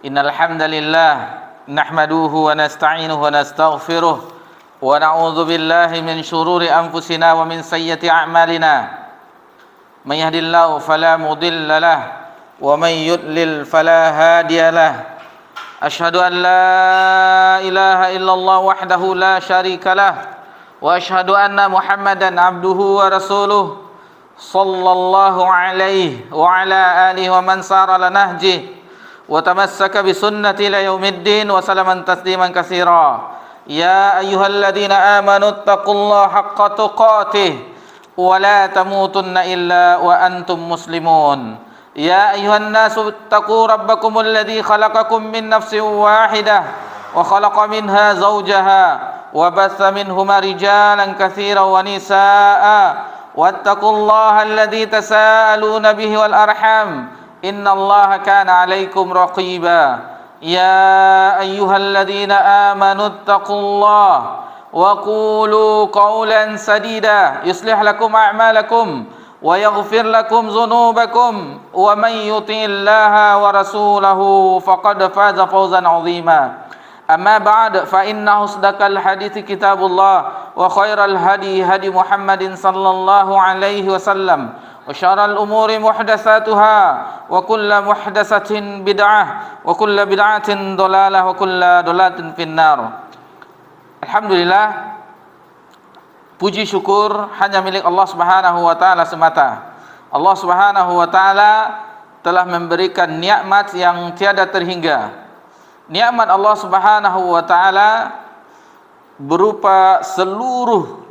Innal hamdalillah nahmaduhu wa nasta'inuhu wa nastaghfiruh wa na'udzu billahi min shururi anfusina wa min sayyiati a'malina. May yahdihillahu fala mudilla lahu wa may yudlil fala hadiya lahu. Asyhadu an la ilaha illallah wahdahu la syarika lahu wa asyhadu anna Muhammadan abduhu wa rasuluh sallallahu alaihi wa ala alihi wa man sara ala nahjihi wa tamassaka bi sunnati ila yaumiddin wa salaman tasliman katsira. Ya ayyuhalladzina amanu taqullaha haqqa tuqatih wa la tamutunna illa wa antum muslimun. Ya ayyuhan nasu taqu rabbakumul ladzi khalaqakum min nafsin wahidah wa khalaqa minha zawjaha wa batha minhuma rijalan katsiran wa nisaa wattaqullaha alladzi tasaaluna bihi wal arham innallaha kana 'alaikum raqiba. Ya ayyuhalladzina amanu taqullaha wa qulu qawlan sadida yuslih lakum a'malakum wa yaghfir lakum dhunubakum wa may yuti'illaha wa rasulahu faqad faza fawzan 'azima. Amma ba'd fa inna asdaqal hadithi kitabullah wa khairal hadi hadi Muhammadin sallallahu alaihi wasallam wa syarral umuri muhdatsatuha wa kullu muhdatsatin bid'ah wa kullu bid'atin dhalalah wa kullu dhalalatin finnar. Alhamdulillah, puji syukur hanya milik Allah Subhanahu wa taala semata. Allah Subhanahu wa taala telah memberikan nikmat yang tiada terhingga. Nikmat Allah Subhanahu wa taala berupa seluruh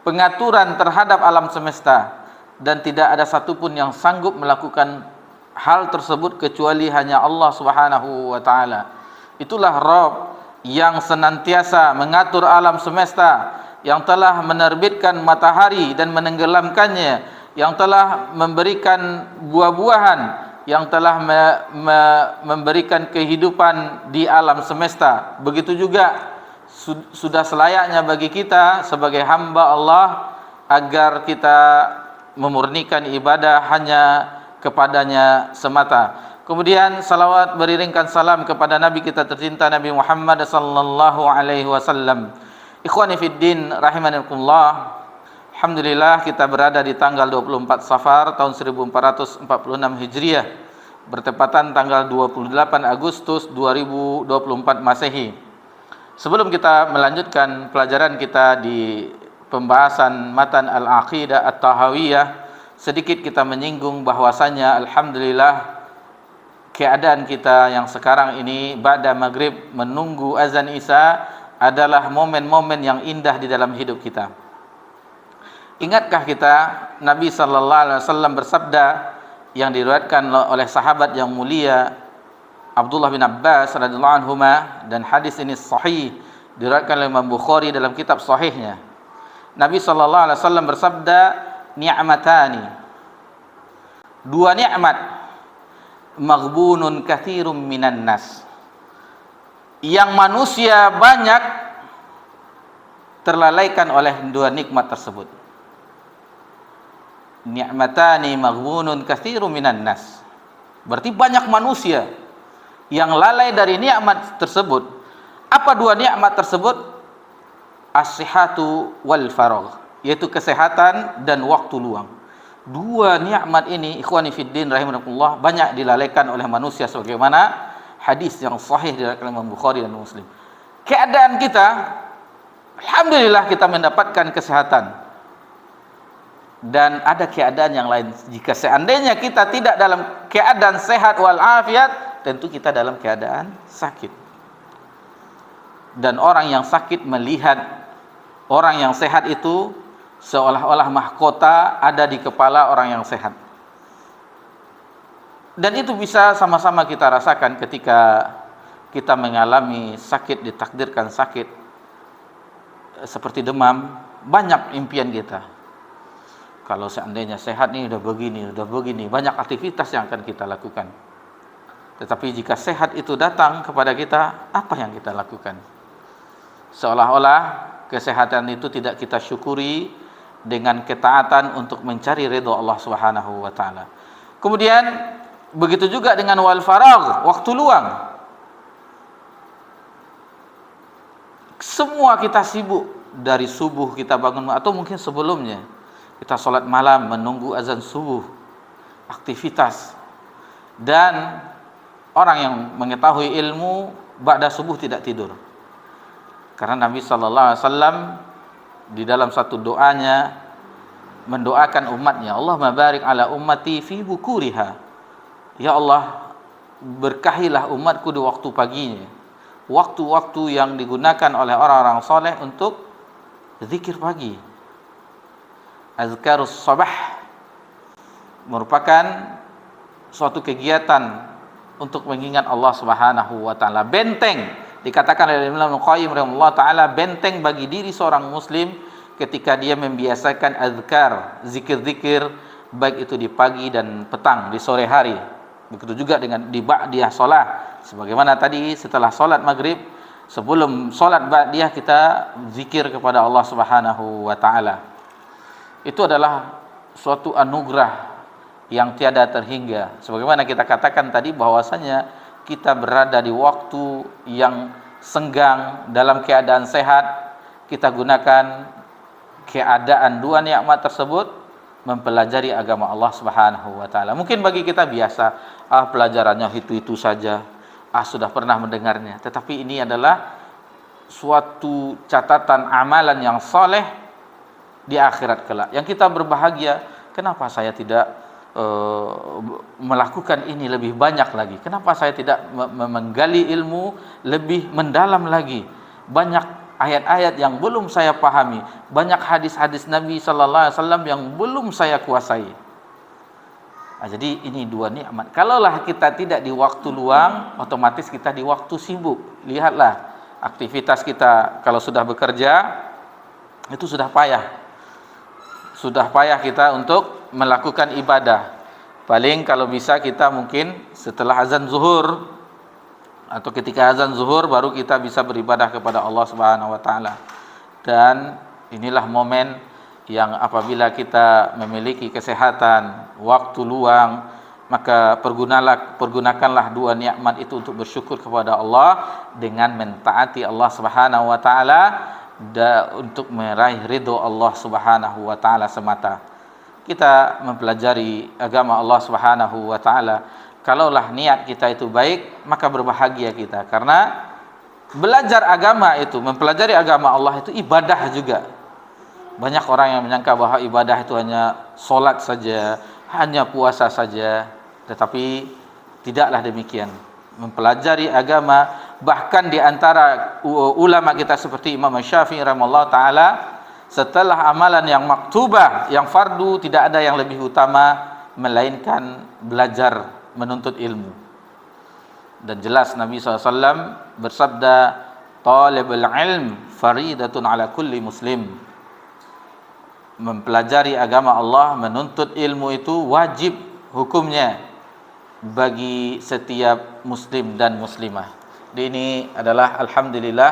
pengaturan terhadap alam semesta, dan tidak ada satupun yang sanggup melakukan hal tersebut kecuali hanya Allah Subhanahu wa taala. Itulah Rabb yang senantiasa mengatur alam semesta, yang telah menerbitkan matahari dan menenggelamkannya, yang telah memberikan buah-buahan, yang telah memberikan kehidupan di alam semesta. Begitu juga sudah selayaknya bagi kita sebagai hamba Allah agar kita memurnikan ibadah hanya kepadanya semata. Kemudian salawat beriringkan salam kepada Nabi kita tercinta Nabi Muhammad sallallahu alaihi wasallam. Ikhwani fiddin rahimanillah. Alhamdulillah, kita berada di tanggal 24 Safar tahun 1446 Hijriah, bertepatan tanggal 28 Agustus 2024 Masehi. Sebelum kita melanjutkan pelajaran kita di pembahasan matan Al-Aqidah At-Tahawiyah, sedikit kita menyinggung bahwasanya alhamdulillah keadaan kita yang sekarang ini ba'da maghrib menunggu azan Isya adalah momen-momen yang indah di dalam hidup kita. Ingatkah kita Nabi sallallahu alaihi wasallam bersabda yang diriwayatkan oleh sahabat yang mulia Abdullah bin Abbas radhiyallahu anhuma, dan hadis ini sahih diriwayatkan oleh Imam Bukhari dalam kitab sahihnya. Nabi sallallahu alaihi wasallam bersabda, ni'matani, dua nikmat, maghbunun katsirum minan nas, yang manusia banyak terlalaikan oleh dua nikmat tersebut. Ni'matani maghbunun katsirum minan nas, berarti banyak manusia yang lalai dari nikmat tersebut. Apa dua nikmat tersebut? As-sihhatu wal faragh, yaitu kesehatan dan waktu luang. Dua nikmat ini ikhwani fiddin rahimakumullah banyak dilalaikan oleh manusia, sebagaimana hadis yang sahih dari Imam Bukhari dan Muslim. Keadaan kita, alhamdulillah kita mendapatkan kesehatan, dan ada keadaan yang lain. Jika seandainya kita tidak dalam keadaan sehat wal afiat, tentu kita dalam keadaan sakit. Dan orang yang sakit melihat orang yang sehat itu seolah-olah mahkota ada di kepala orang yang sehat. Dan itu bisa sama-sama kita rasakan ketika kita mengalami sakit, ditakdirkan sakit seperti demam. Banyak impian kita, kalau seandainya sehat nih udah begini, banyak aktivitas yang akan kita lakukan. Tetapi jika sehat itu datang kepada kita, apa yang kita lakukan? Seolah-olah kesehatan itu tidak kita syukuri dengan ketaatan untuk mencari ridha Allah Subhanahu wa taala. Kemudian begitu juga dengan wal faragh, waktu luang. semua kita sibuk dari subuh kita bangun, atau mungkin sebelumnya kita sholat malam menunggu azan subuh, aktivitas. Dan orang yang mengetahui ilmu ba'da subuh tidak tidur, karena Nabi SAW di dalam satu doanya mendoakan umatnya, Allahumma barik ala ummati fi bukuriha, ya Allah berkahilah umatku di waktu paginya, waktu-waktu yang digunakan oleh orang-orang soleh untuk zikir pagi. Azkarus sabah merupakan suatu kegiatan untuk mengingat Allah Subhanahu wa taala. Benteng, dikatakan oleh Imam Al-Qayyim rahimahullah taala, benteng bagi diri seorang muslim ketika dia membiasakan azkar, zikir-zikir, baik itu di pagi dan petang, di sore hari. Begitu juga dengan di ba'diyah salat. Sebagaimana tadi setelah salat maghrib, sebelum salat ba'diyah kita zikir kepada Allah Subhanahu wa taala. Itu adalah suatu anugerah yang tiada terhingga. Sebagaimana kita katakan tadi bahwasanya kita berada di waktu yang senggang dalam keadaan sehat, kita gunakan keadaan dua nikmat tersebut mempelajari agama Allah Subhanahu wa taala. Mungkin bagi kita biasa, pelajarannya itu-itu saja, sudah pernah mendengarnya. Tetapi ini adalah suatu catatan amalan yang saleh di akhirat kelak, yang kita berbahagia. Kenapa saya tidak melakukan ini lebih banyak lagi? Kenapa saya tidak menggali ilmu lebih mendalam lagi? Banyak ayat-ayat yang belum saya pahami, banyak hadis-hadis Nabi sallallahu alaihi wasallam yang belum saya kuasai. Jadi ini dua nikmat. Kalaulah kita tidak di waktu luang, otomatis kita di waktu sibuk. Lihatlah aktivitas kita, kalau sudah bekerja itu sudah payah. Sudah payah kita untuk melakukan ibadah. Paling kalau bisa kita mungkin setelah azan zuhur, atau ketika azan zuhur baru kita bisa beribadah kepada Allah Subhanahu wa taala. Dan inilah momen yang apabila kita memiliki kesehatan, waktu luang, maka pergunakanlah dua nikmat itu untuk bersyukur kepada Allah dengan mentaati Allah Subhanahu wa taala, untuk meraih ridho Allah Subhanahu wa taala semata. Kita mempelajari agama Allah Subhanahu wa taala, kalaulah niat kita itu baik, maka berbahagia kita, karena belajar agama itu, mempelajari agama Allah itu ibadah juga. Banyak orang yang menyangka bahwa ibadah itu hanya sholat saja, hanya puasa saja, tetapi tidaklah demikian. Mempelajari agama, bahkan di antara ulama kita seperti Imam Syafi'i rahimahullah taala, setelah amalan yang maktubah, yang fardu, tidak ada yang lebih utama melainkan belajar, menuntut ilmu. Dan jelas Nabi SAW bersabda, talibul ilm faridatun ala kulli muslim. Mempelajari agama Allah, menuntut ilmu itu wajib hukumnya bagi setiap muslim dan muslimah. Ini adalah alhamdulillah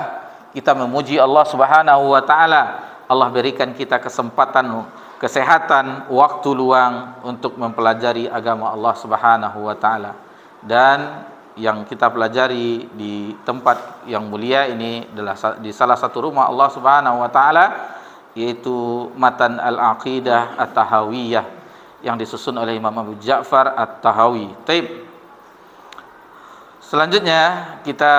kita memuji Allah Subhanahu wa taala. Allah berikan kita kesempatan, kesehatan, waktu luang untuk mempelajari agama Allah Subhanahu wa taala. Dan yang kita pelajari di tempat yang mulia ini adalah di salah satu rumah Allah Subhanahu wa taala, yaitu Matan Al-Aqidah At-Tahawiyah yang disusun oleh Imam Abu Ja'far At-Tahawi. Taib. Selanjutnya kita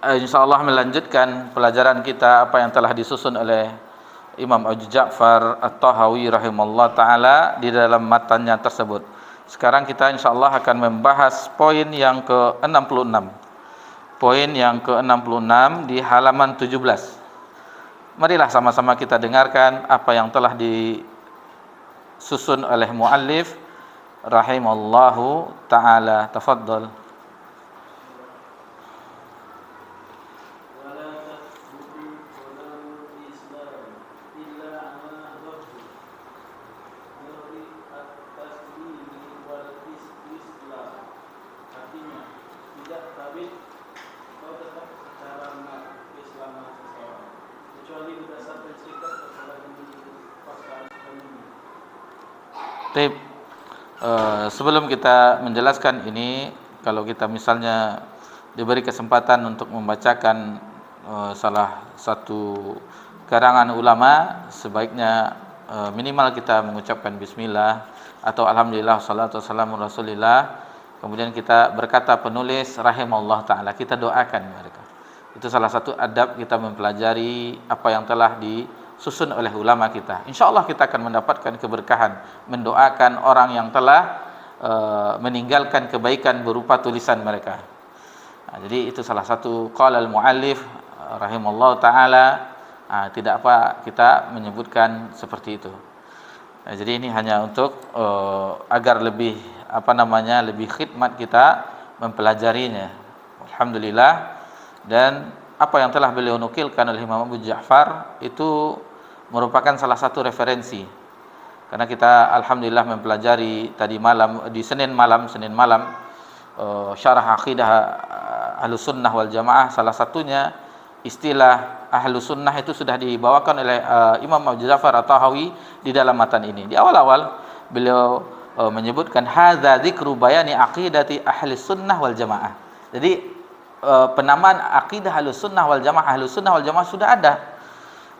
insyaallah melanjutkan pelajaran kita apa yang telah disusun oleh Imam Abu Ja'far At-Tahawi rahimahullah taala di dalam matannya tersebut. Sekarang kita insyaallah akan membahas poin yang ke-66. Poin yang ke-66 di halaman 17. Marilah sama-sama kita dengarkan apa yang telah disusun oleh muallif rahimallahu taala. Tafadhal. Baik, sebelum kita menjelaskan ini, kalau kita misalnya diberi kesempatan untuk membacakan salah satu karangan ulama, sebaiknya minimal kita mengucapkan bismillah atau alhamdulillah salatu wassalamu rasulillah. Kemudian kita berkata penulis rahimallahu taala, kita doakan mereka. Itu salah satu adab kita mempelajari apa yang telah disusun oleh ulama kita. Insyaallah kita akan mendapatkan keberkahan mendoakan orang yang telah meninggalkan kebaikan berupa tulisan mereka. Jadi itu salah satu qala al-muallif rahimallahu taala. Tidak apa kita menyebutkan seperti itu. Jadi ini hanya untuk agar lebih lebih khidmat kita mempelajarinya. Alhamdulillah. Dan apa yang telah beliau nukilkan oleh Imam Abu Ja'far itu merupakan salah satu referensi. Karena kita alhamdulillah mempelajari tadi malam di Senin malam syarah aqidah Ahlus Sunnah wal Jamaah, salah satunya istilah Ahlus Sunnah itu sudah dibawakan oleh Imam Abu Ja'far At-Tahawi di dalam matan ini. Di awal-awal beliau menyebutkan hadza dzikru bayani aqidati Ahlus Sunnah wal Jamaah. Jadi penamaan akidah Ahlus Sunnah wal Jamaah, Ahlus Sunnah wal Jamaah sudah ada.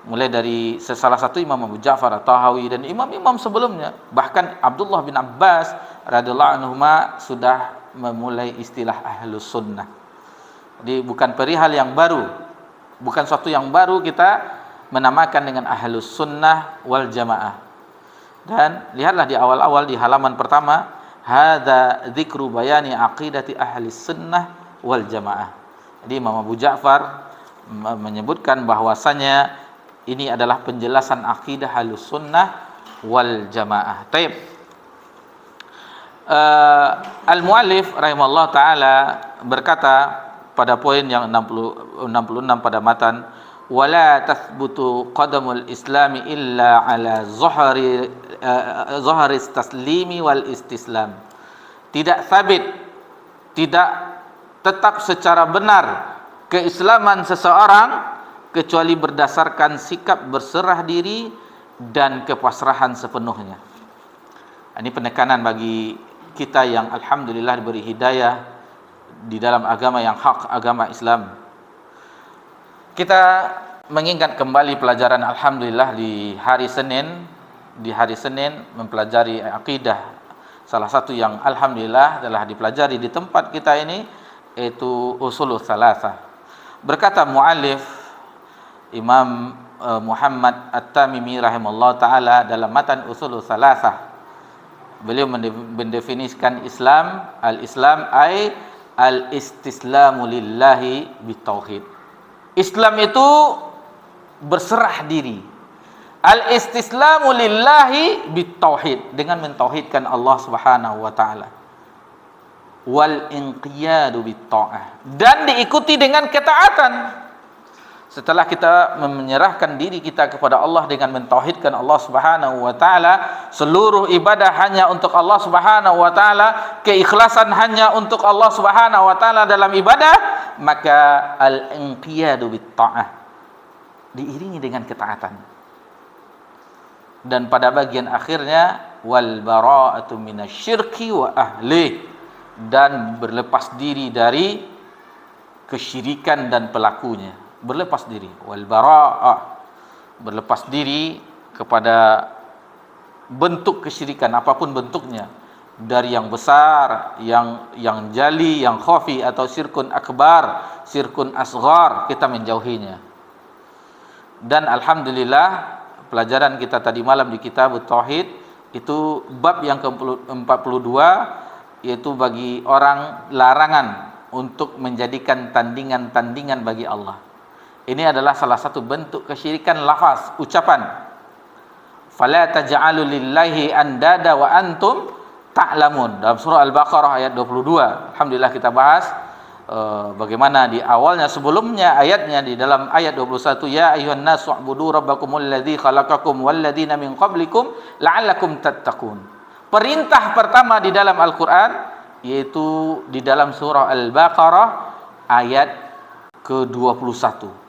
Mulai dari salah satu Imam Abu Ja'far At-Tahawi dan imam-imam sebelumnya, bahkan Abdullah bin Abbas radhiyallahu anhuma sudah memulai istilah Ahlus Sunnah. Jadi bukan perihal yang baru, bukan suatu yang baru kita menamakan dengan Ahlus Sunnah wal Jamaah. Dan lihatlah di awal-awal di halaman pertama, hadza dzikru bayani aqidati Ahlus Sunnah wal Jamaah. Jadi Imam Abu Ja'far menyebutkan bahwasanya ini adalah penjelasan akidah Ahlus Sunnah wal Jamaah. Taib. Al-Muallif rahimahullah taala berkata pada poin yang 66 pada matan, wala tathbutu qadamul islami illa ala zahari taslimi wal istislam. Tidak sabit, tidak tetap secara benar keislaman seseorang kecuali berdasarkan sikap berserah diri dan kepasrahan sepenuhnya. Ini penekanan bagi kita yang alhamdulillah diberi hidayah di dalam agama yang hak, agama Islam. Kita mengingat kembali pelajaran alhamdulillah di hari Senin mempelajari akidah. Salah satu yang alhamdulillah telah dipelajari di tempat kita ini yaitu usulul salasah. Berkata muallif Imam Muhammad At-Tamimi rahimahullah taala dalam matan usulul salasah, beliau mendefinisikan Islam, al-Islam ay al-istislamu lillahi bitauhid. Islam itu berserah diri. Al-istislamu lillahi bitauhid, dengan mentauhidkan Allah Subhanahu wa taala. Wal inqiyadu bitta'ah, dan diikuti dengan ketaatan. Setelah kita menyerahkan diri kita kepada Allah dengan mentauhidkan Allah Subhanahu wa taala, seluruh ibadah hanya untuk Allah Subhanahu wa taala, keikhlasan hanya untuk Allah Subhanahu wa taala dalam ibadah, maka al-inqiyadu bitta'ah, diiringi dengan ketaatan. Dan pada bagian akhirnya wal bara'atu minasyirki wa ahli, dan berlepas diri dari kesyirikan dan pelakunya. Berlepas diri, wal bara'ah, berlepas diri kepada bentuk kesyirikan apapun bentuknya, dari yang besar, yang jali, yang khafi, atau syirkun akbar, syirkun asghar, kita menjauhinya. Dan alhamdulillah pelajaran kita tadi malam di kitab Tauhid itu bab yang ke-42, yaitu bagi orang larangan untuk menjadikan tandingan-tandingan bagi Allah. Ini adalah salah satu bentuk kesyirikan lafaz, ucapan. Fala taj'alu lillahi andada wa antum ta'lamun. Dalam surah Al-Baqarah ayat 22. Alhamdulillah kita bahas bagaimana di awalnya, sebelumnya ayatnya di dalam ayat 21, ya ayyuhan nasu u'budu rabbakumul ladzi khalaqakum wal ladzina min qablikum la'allakum tattaqun. Perintah pertama di dalam Al-Qur'an yaitu di dalam surah Al-Baqarah ayat ke-21.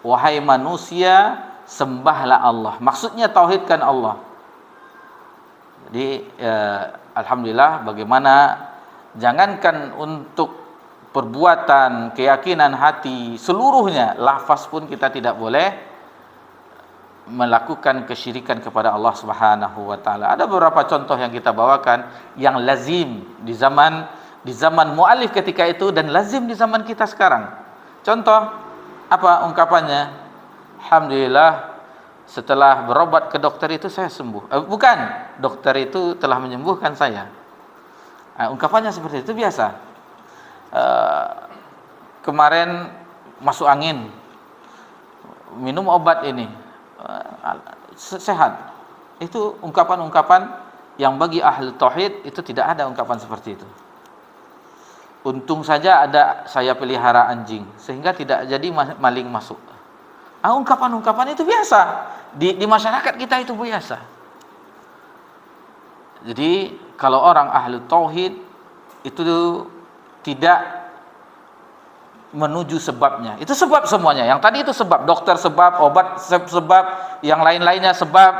Wahai manusia, sembahlah Allah. Maksudnya tauhidkan Allah. Jadi alhamdulillah, bagaimana jangankan untuk perbuatan, keyakinan hati, seluruhnya, lafaz pun kita tidak boleh melakukan kesyirikan kepada Allah Subhanahu wa taala. Ada beberapa contoh yang kita bawakan yang lazim di zaman muallif ketika itu dan lazim di zaman kita sekarang. Contoh apa ungkapannya? Alhamdulillah, setelah berobat ke dokter itu saya sembuh. Bukan, dokter itu telah menyembuhkan saya. Ungkapannya seperti itu biasa. Kemarin masuk angin, minum obat ini, sehat. Itu ungkapan-ungkapan yang bagi ahli tauhid itu tidak ada ungkapan seperti itu. Untung saja ada saya pelihara anjing sehingga tidak jadi maling masuk. Ungkapan-ungkapan itu biasa di masyarakat kita, itu biasa. Jadi kalau orang ahli tauhid itu tidak menuju sebabnya. Itu sebab semuanya. Yang tadi itu sebab, dokter sebab, obat sebab, yang lain-lainnya sebab.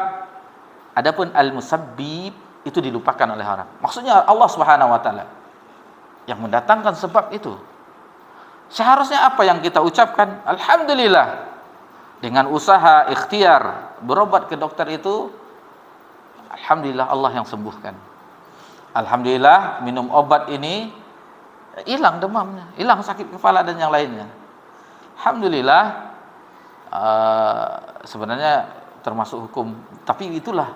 Adapun al-musabbib itu dilupakan oleh orang. Maksudnya Allah Subhanahu wa taala yang mendatangkan sebab itu. Seharusnya apa yang kita ucapkan? Alhamdulillah. Dengan usaha ikhtiar berobat ke dokter itu, alhamdulillah Allah yang sembuhkan. Alhamdulillah minum obat ini hilang demamnya, hilang sakit kepala dan yang lainnya. Alhamdulillah, sebenarnya termasuk hukum, tapi itulah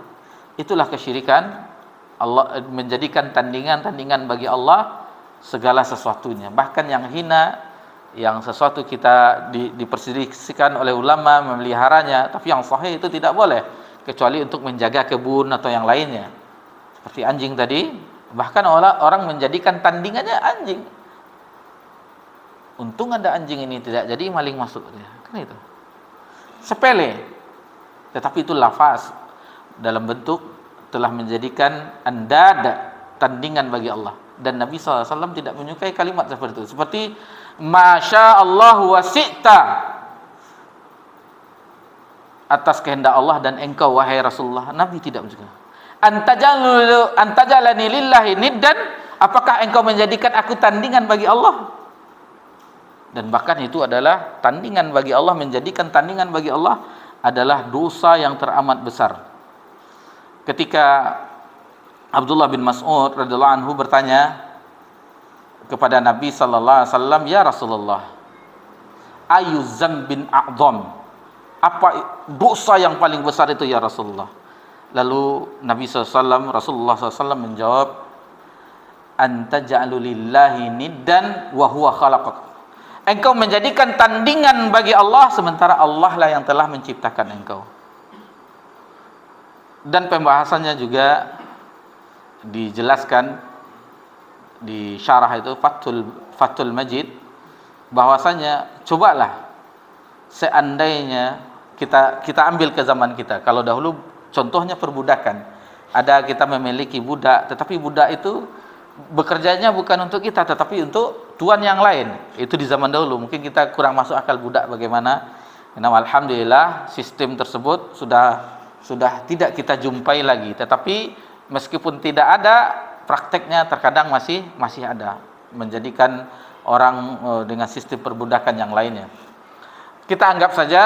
kesyirikan. Allah menjadikan tandingan bagi Allah segala sesuatunya, bahkan yang hina, yang sesuatu kita diperselisihkan oleh ulama memeliharanya, tapi yang sahih itu tidak boleh kecuali untuk menjaga kebun atau yang lainnya. Seperti anjing tadi, bahkan orang menjadikan tandingannya anjing. Untung ada anjing ini, tidak jadi maling masuk. Kan itu sepele, tetapi itu lafaz dalam bentuk telah menjadikan andad, tandingan bagi Allah. Dan Nabi SAW tidak menyukai kalimat seperti itu. Seperti Masya Allah wa si'ta, atas kehendak Allah dan engkau wahai Rasulullah. Nabi tidak menyukai. Antajalani lillahi niddan, apakah engkau menjadikan aku tandingan bagi Allah? Dan bahkan itu adalah tandingan bagi Allah, menjadikan tandingan bagi Allah adalah dosa yang teramat besar. Ketika Abdullah bin Mas'ud radhiyallahu anhu bertanya kepada Nabi sallallahu alaihi wasallam, "Ya Rasulullah, ayu dzambin a'dzam?" Apa dosa yang paling besar itu ya Rasulullah? Lalu Rasulullah SAW menjawab, "Anta ja'alu lillahi niddan wa huwa khalaqak." Engkau menjadikan tandingan bagi Allah sementara Allah lah yang telah menciptakan engkau. Dan pembahasannya juga dijelaskan di syarah itu Fathul Majid, bahwasanya cobalah seandainya kita ambil ke zaman kita. Kalau dahulu contohnya perbudakan, ada kita memiliki budak, tetapi budak itu bekerjanya bukan untuk kita tetapi untuk tuan yang lain. Itu di zaman dahulu. Mungkin kita kurang masuk akal budak bagaimana. Nah, alhamdulillah sistem tersebut sudah tidak kita jumpai lagi. Tetapi meskipun tidak ada, prakteknya terkadang masih ada, menjadikan orang dengan sistem perbudakan yang lainnya. Kita anggap saja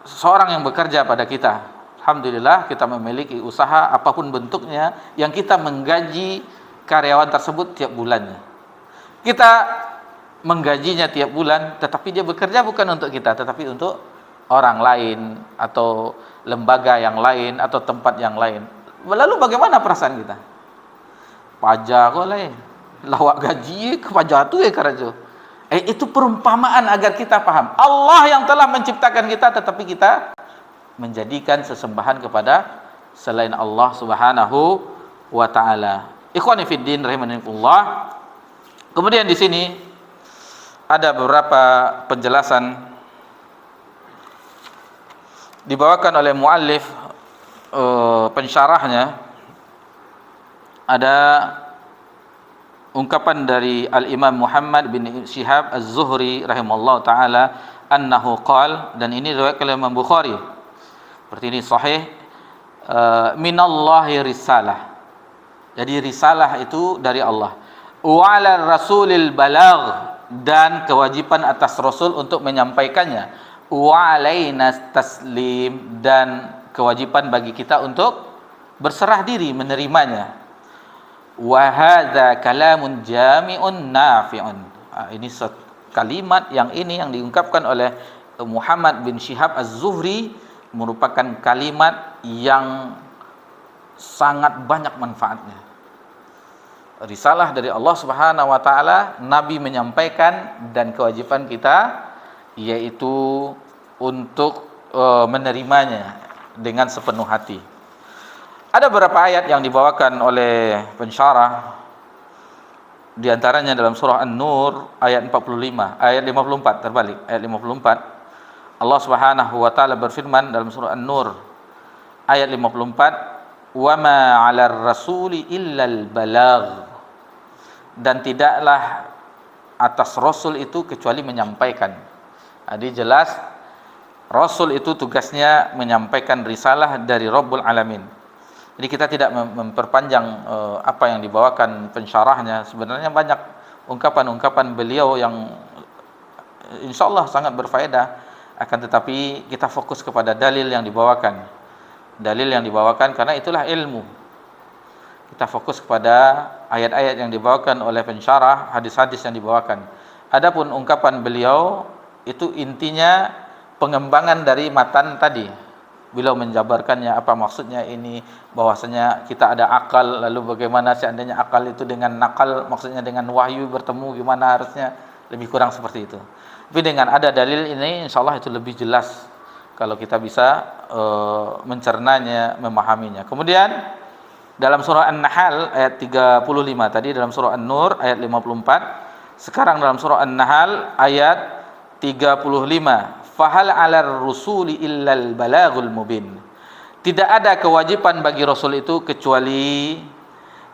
seorang yang bekerja pada kita. Alhamdulillah kita memiliki usaha apapun bentuknya yang kita menggaji karyawan tersebut tiap bulannya. Kita menggajinya tiap bulan, tetapi dia bekerja bukan untuk kita, tetapi untuk orang lain atau lembaga yang lain atau tempat yang lain. Lalu bagaimana perasaan kita? Pajak kok lain, lawak gaji ke pajak tu karajo. Itu perumpamaan agar kita paham. Allah yang telah menciptakan kita, tetapi kita menjadikan sesembahan kepada selain Allah Subhanahu wa taala. Ikhwani fid din rahimanillah. Kemudian di sini ada beberapa penjelasan dibawakan oleh muallif pensyarahnya. Ada ungkapan dari Al-Imam Muhammad bin Syihab Az-Zuhri rahimahullah ta'ala annahu qala, dan ini riwayat oleh Imam Bukhari, seperti ini sahih, minallahi risalah, jadi risalah itu dari Allah, wa 'ala rasulil balagh, dan kewajiban atas Rasul untuk menyampaikannya. Wa alaina taslim, dan kewajiban bagi kita untuk berserah diri menerimanya. Wa hadza kalamun jami'un nafi'un. Ini kalimat yang diungkapkan oleh Muhammad bin Syihab Az-Zuhri merupakan kalimat yang sangat banyak manfaatnya. Risalah dari Allah Subhanahu wa taala, Nabi menyampaikan, dan kewajiban kita yaitu untuk menerimanya dengan sepenuh hati. Ada beberapa ayat yang dibawakan oleh pensyarah, di antaranya dalam surah An-Nur ayat 54 terbalik, ayat 54. Allah Subhanahu wa taala berfirman dalam surah An-Nur ayat 54, "Wa ma 'alar rasuli illal balagh." Dan tidaklah atas Rasul itu kecuali menyampaikan. Jadi jelas Rasul itu tugasnya menyampaikan risalah dari Rabbul Alamin. Jadi kita tidak memperpanjang apa yang dibawakan pensyarahnya. Sebenarnya banyak ungkapan-ungkapan beliau yang insyaallah sangat berfaedah, akan tetapi kita fokus kepada dalil yang dibawakan. Dalil yang dibawakan karena itulah ilmu. Kita fokus kepada ayat-ayat yang dibawakan oleh pensyarah, hadis-hadis yang dibawakan. Adapun ungkapan beliau itu intinya pengembangan dari matan tadi. Beliau menjabarkannya apa maksudnya ini, bahwasanya kita ada akal, lalu bagaimana seandainya akal itu dengan nakal, maksudnya dengan wahyu bertemu gimana harusnya, lebih kurang seperti itu. Tapi dengan ada dalil ini insyaallah itu lebih jelas kalau kita bisa mencernanya, memahaminya. Kemudian dalam surah An-Nahl ayat 35 tadi, dalam surah An-Nur ayat 54, sekarang dalam surah An-Nahl ayat 35, fahal 'alar rusuli illal balaghul mubin. Tidak ada kewajiban bagi Rasul itu kecuali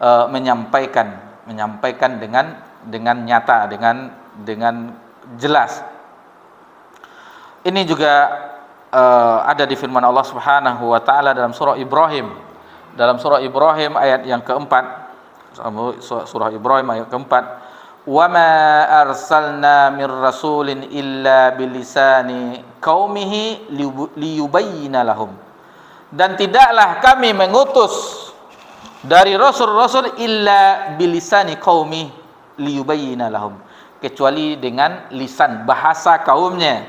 menyampaikan dengan nyata, dengan jelas. Ini juga ada di firman Allah Subhanahu wa taala dalam surah Ibrahim. Dalam surah Ibrahim ayat yang keempat, surah Ibrahim ayat keempat, wa ma arsalna mir rasulin illa bilisani qaumihi liyubayyina lahum. Dan tidaklah kami mengutus dari rasul-rasul illa bilisani qaumi liyubayyina lahum, kecuali dengan lisan bahasa kaumnya,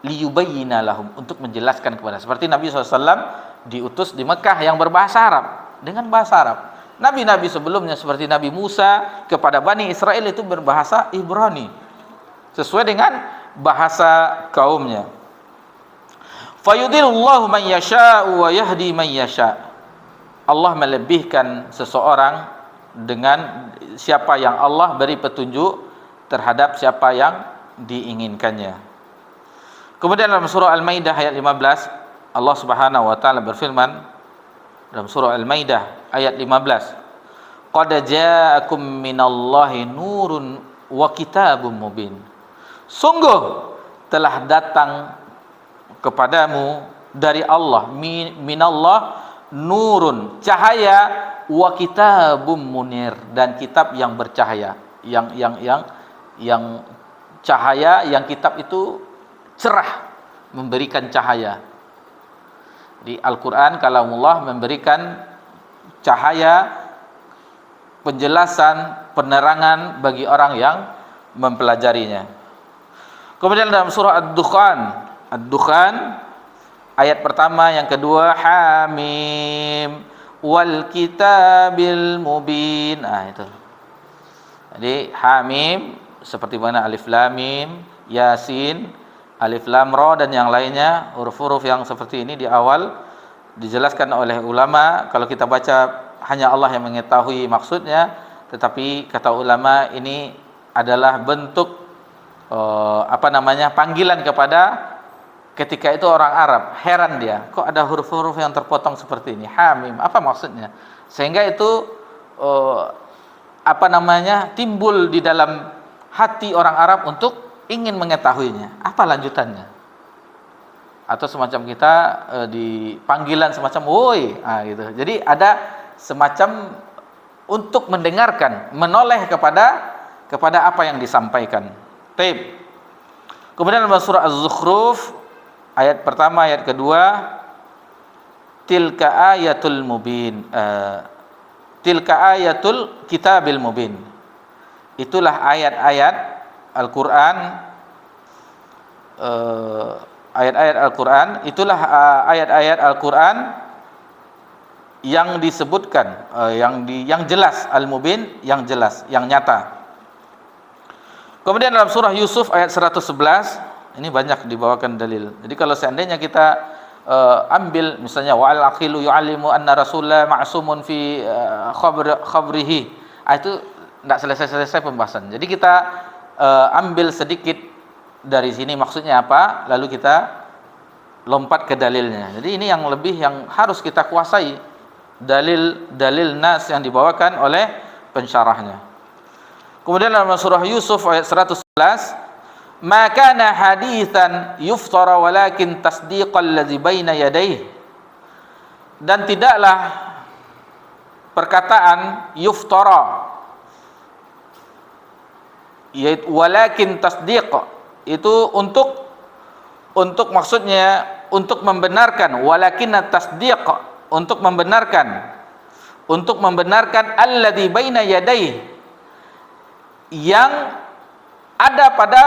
liyubayyina lahum, untuk menjelaskan kepada. Seperti Nabi SAW diutus di Mekah yang berbahasa Arab, dengan bahasa Arab. Nabi-nabi sebelumnya seperti Nabi Musa kepada Bani Israel itu berbahasa Ibrani sesuai dengan bahasa kaumnya. Fayudhilullahu man yasha'u wa yahdi man yasha'. Allah melebihkan seseorang dengan siapa yang Allah beri petunjuk terhadap siapa yang diinginkannya. Kemudian dalam surah Al-Maidah ayat 15, Allah Subhanahu wa taala berfirman dalam surah Al-Maidah ayat 15, qad ja'akum minallahi nurun wa kitabun mubin. Sungguh telah datang kepadamu dari Allah, minallah nurun, cahaya, wa kitabun munir, dan kitab yang bercahaya, yang cahaya, yang kitab itu cerah, memberikan cahaya. Di Al-Quran kalamullah memberikan cahaya, penjelasan, penerangan bagi orang yang mempelajarinya. Kemudian dalam surah Ad-Dukhan ayat pertama, yang kedua, Hamim wal kitabil mubin. Itu. Jadi Hamim seperti mana Alif Lam Mim, Yasin, Alif Lam Ra dan yang lainnya, huruf-huruf yang seperti ini di awal dijelaskan oleh ulama. Kalau kita baca hanya Allah yang mengetahui maksudnya, tetapi kata ulama ini adalah bentuk panggilan kepada ketika itu orang Arab. Heran dia, kok ada huruf-huruf yang terpotong seperti ini, Hamim, apa maksudnya? Sehingga itu timbul di dalam hati orang Arab untuk ingin mengetahuinya, apa lanjutannya, atau semacam kita di panggilan semacam woi, gitu. Jadi ada semacam untuk mendengarkan, menoleh kepada kepada apa yang disampaikan. Taib. Kemudian dalam surah Az-Zukhruf ayat pertama, ayat kedua, tilka ayatul mubin, tilka ayatul kitabil mubin. Itulah ayat-ayat Al-Qur'an, ayat-ayat Al-Qur'an, itulah ayat-ayat Al-Qur'an yang disebutkan, yang jelas, al-mubin, yang jelas, yang nyata. Kemudian dalam surah Yusuf ayat 111, ini banyak dibawakan dalil. Jadi kalau seandainya kita ambil misalnya wa'al aqilu yu'allimu anna rasulullah ma'sumun fi khabrihi, itu tidak selesai-selesai pembahasan. Jadi kita ambil sedikit dari sini maksudnya apa, lalu kita lompat ke dalilnya. Jadi ini yang lebih yang harus kita kuasai, dalil nas yang dibawakan oleh pensyarahnya. Kemudian dalam surah Yusuf ayat 111, ma kana haditsan yuftara walakin tasdiqal ladzi baina yadayhi, dan tidaklah perkataan yuftara, yaitu walakin tasdiq, itu untuk maksudnya untuk membenarkan, walakin tasdiq, untuk membenarkan alladzi baina yadayhi, yang ada pada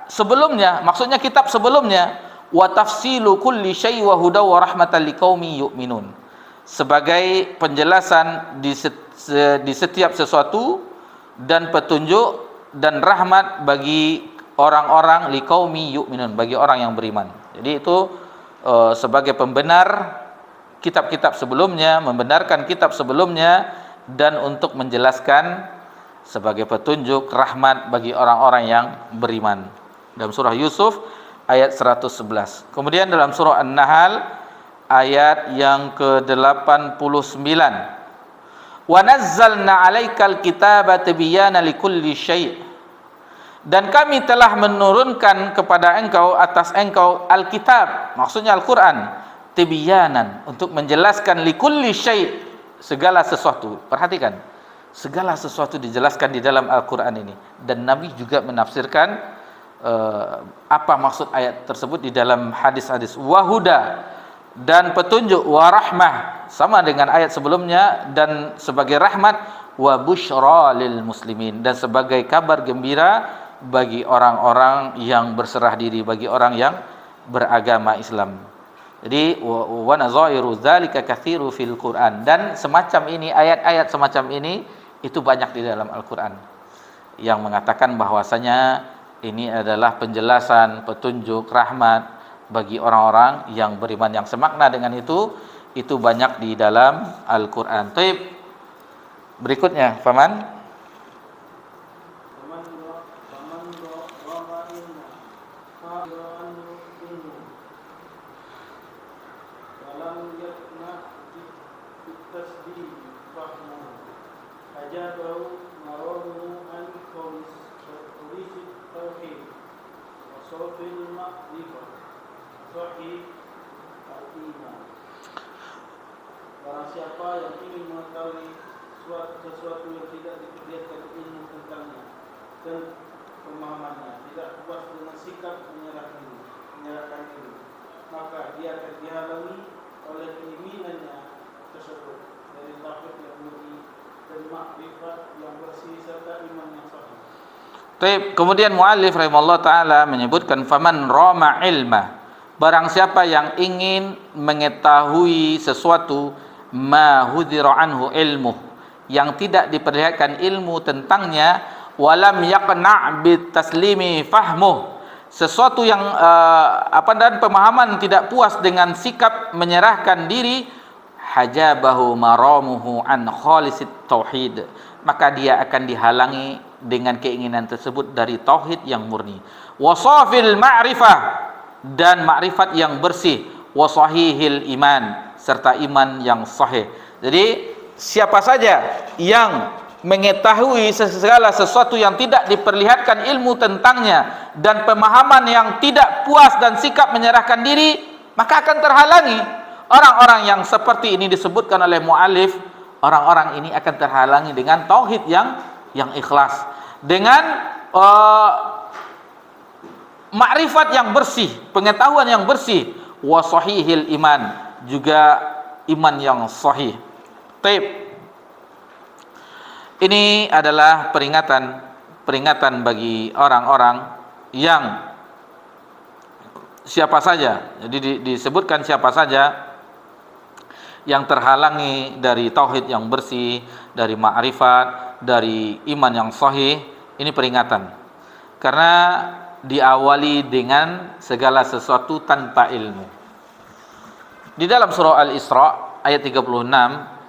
sebelumnya, maksudnya kitab sebelumnya, wa tafsilu kulli syai' wa hudaw wa rahmatan liqaumi yu'minun, sebagai penjelasan di setiap sesuatu dan petunjuk dan rahmat bagi orang-orang liqaumi yu'minun, bagi orang yang beriman. Jadi itu sebagai pembenar kitab-kitab sebelumnya, membenarkan kitab sebelumnya, dan untuk menjelaskan sebagai petunjuk rahmat bagi orang-orang yang beriman. Dalam surah Yusuf ayat 111. Kemudian dalam surah An-Nahl ayat yang ke-89, wa nazzalna 'alaikal kitaba tibyana likulli syai', dan kami telah menurunkan kepada engkau, atas engkau, Alkitab, maksudnya Al-Quran, tibyanan, untuk menjelaskan likulli syai', segala sesuatu. Perhatikan, segala sesuatu dijelaskan di dalam Al-Quran ini. Dan Nabi juga menafsirkan apa maksud ayat tersebut di dalam hadis-hadis. Wahuda, dan petunjuk, warahmah, sama dengan ayat sebelumnya, dan sebagai rahmat, wa busyra lil muslimin, dan sebagai kabar gembira bagi orang-orang yang berserah diri, bagi orang yang beragama Islam. Jadi wa nazairu dzalika katsiru fil Quran, dan semacam ini, ayat-ayat semacam ini itu banyak di dalam Al-Quran yang mengatakan bahwasanya ini adalah penjelasan, petunjuk, rahmat bagi orang-orang yang beriman, yang semakna dengan itu banyak di dalam Al-Quran. Taib. Berikutnya, Faman. Barang siapa yang ingin mengetahui sesuatu yang tidak diperlihatkan ilmu tentangnya dan pemahamannya, tidak puas dengan sikap menyerahkan diri, maka dia akan dihalangi oleh keinginannya tersebut dari tauhid yang murni dan makrifat yang bersih serta iman yang sahih. Taib. Kemudian muallif rahimahullah taala menyebutkan faman rama ilma, barang siapa yang ingin mengetahui sesuatu, ma hudhira anhu ilmu, yang tidak diperlihatkan ilmu tentangnya, walam yaqna' bit taslimi fahmuh, sesuatu yang dan pemahaman tidak puas dengan sikap menyerahkan diri, hajabahu maramuhu an khalisit tauhid, maka dia akan dihalangi dengan keinginan tersebut dari tauhid yang murni, wasafil ma'rifah, dan makrifat yang bersih, wasahihil iman, serta iman yang sahih. Jadi siapa saja yang mengetahui segala sesuatu yang tidak diperlihatkan ilmu tentangnya dan pemahaman yang tidak puas dan sikap menyerahkan diri, maka akan terhalangi. Orang-orang yang seperti ini disebutkan oleh muallif, orang-orang ini akan terhalangi dengan tauhid yang ikhlas. dengan makrifat yang bersih, pengetahuan yang bersih, wa sahihil iman, juga iman yang sahih. Taib. Ini adalah peringatan bagi orang-orang yang siapa saja. Jadi disebutkan siapa saja yang terhalangi dari tauhid yang bersih, dari ma'rifat, dari iman yang sahih. Ini peringatan. Karena diawali dengan segala sesuatu tanpa ilmu. Di dalam surah Al-Isra ayat 36,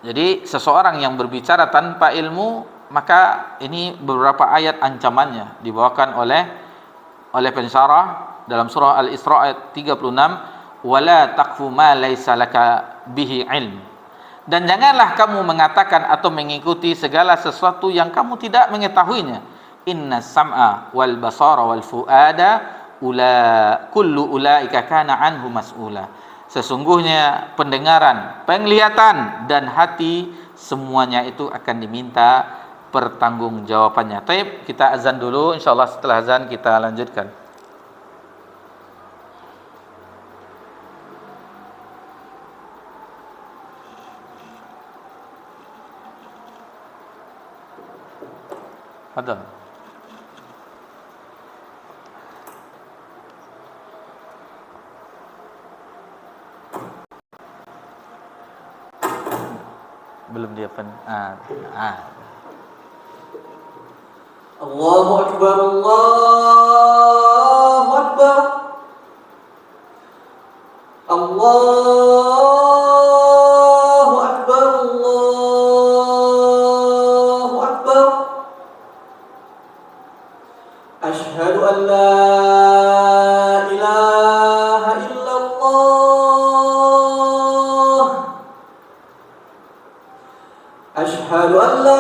jadi seseorang yang berbicara tanpa ilmu, maka ini beberapa ayat ancamannya dibawakan oleh pensyarah dalam surah Al-Isra ayat 36, wala taqfu ma laisa laka bihi ilm. Dan janganlah kamu mengatakan atau mengikuti segala sesuatu yang kamu tidak mengetahuinya. Inna sam'a wal basara wal fuada kullu ulaika kana anhu mas'ula. Sesungguhnya pendengaran, penglihatan dan hati semuanya itu akan diminta pertanggungjawabannya. Taib, kita azan dulu, insyaallah setelah azan kita lanjutkan. Ada. Belum dia Allahu Akbar, Allahu Akbar, Allahu Akbar, Allahu Akbar. Asyhadu an la ilaha illallah. Asyhadu an la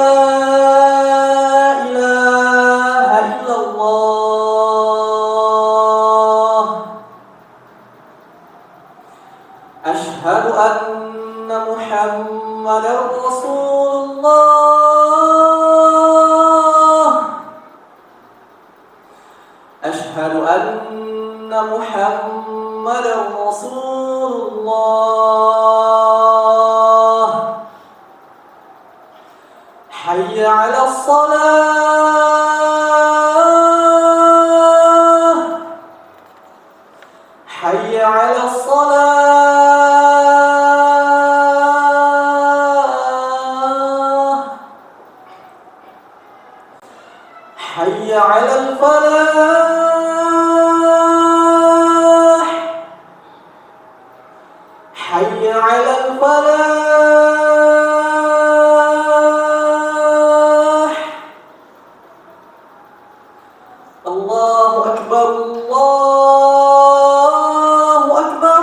أشهد أن محمدا رسول الله. أشهد أن محمدا رسول الله. حي على الصلاة. حي على الصلاة. حي على الفلاح. حي على الفلاح. الله أكبر، الله أكبر.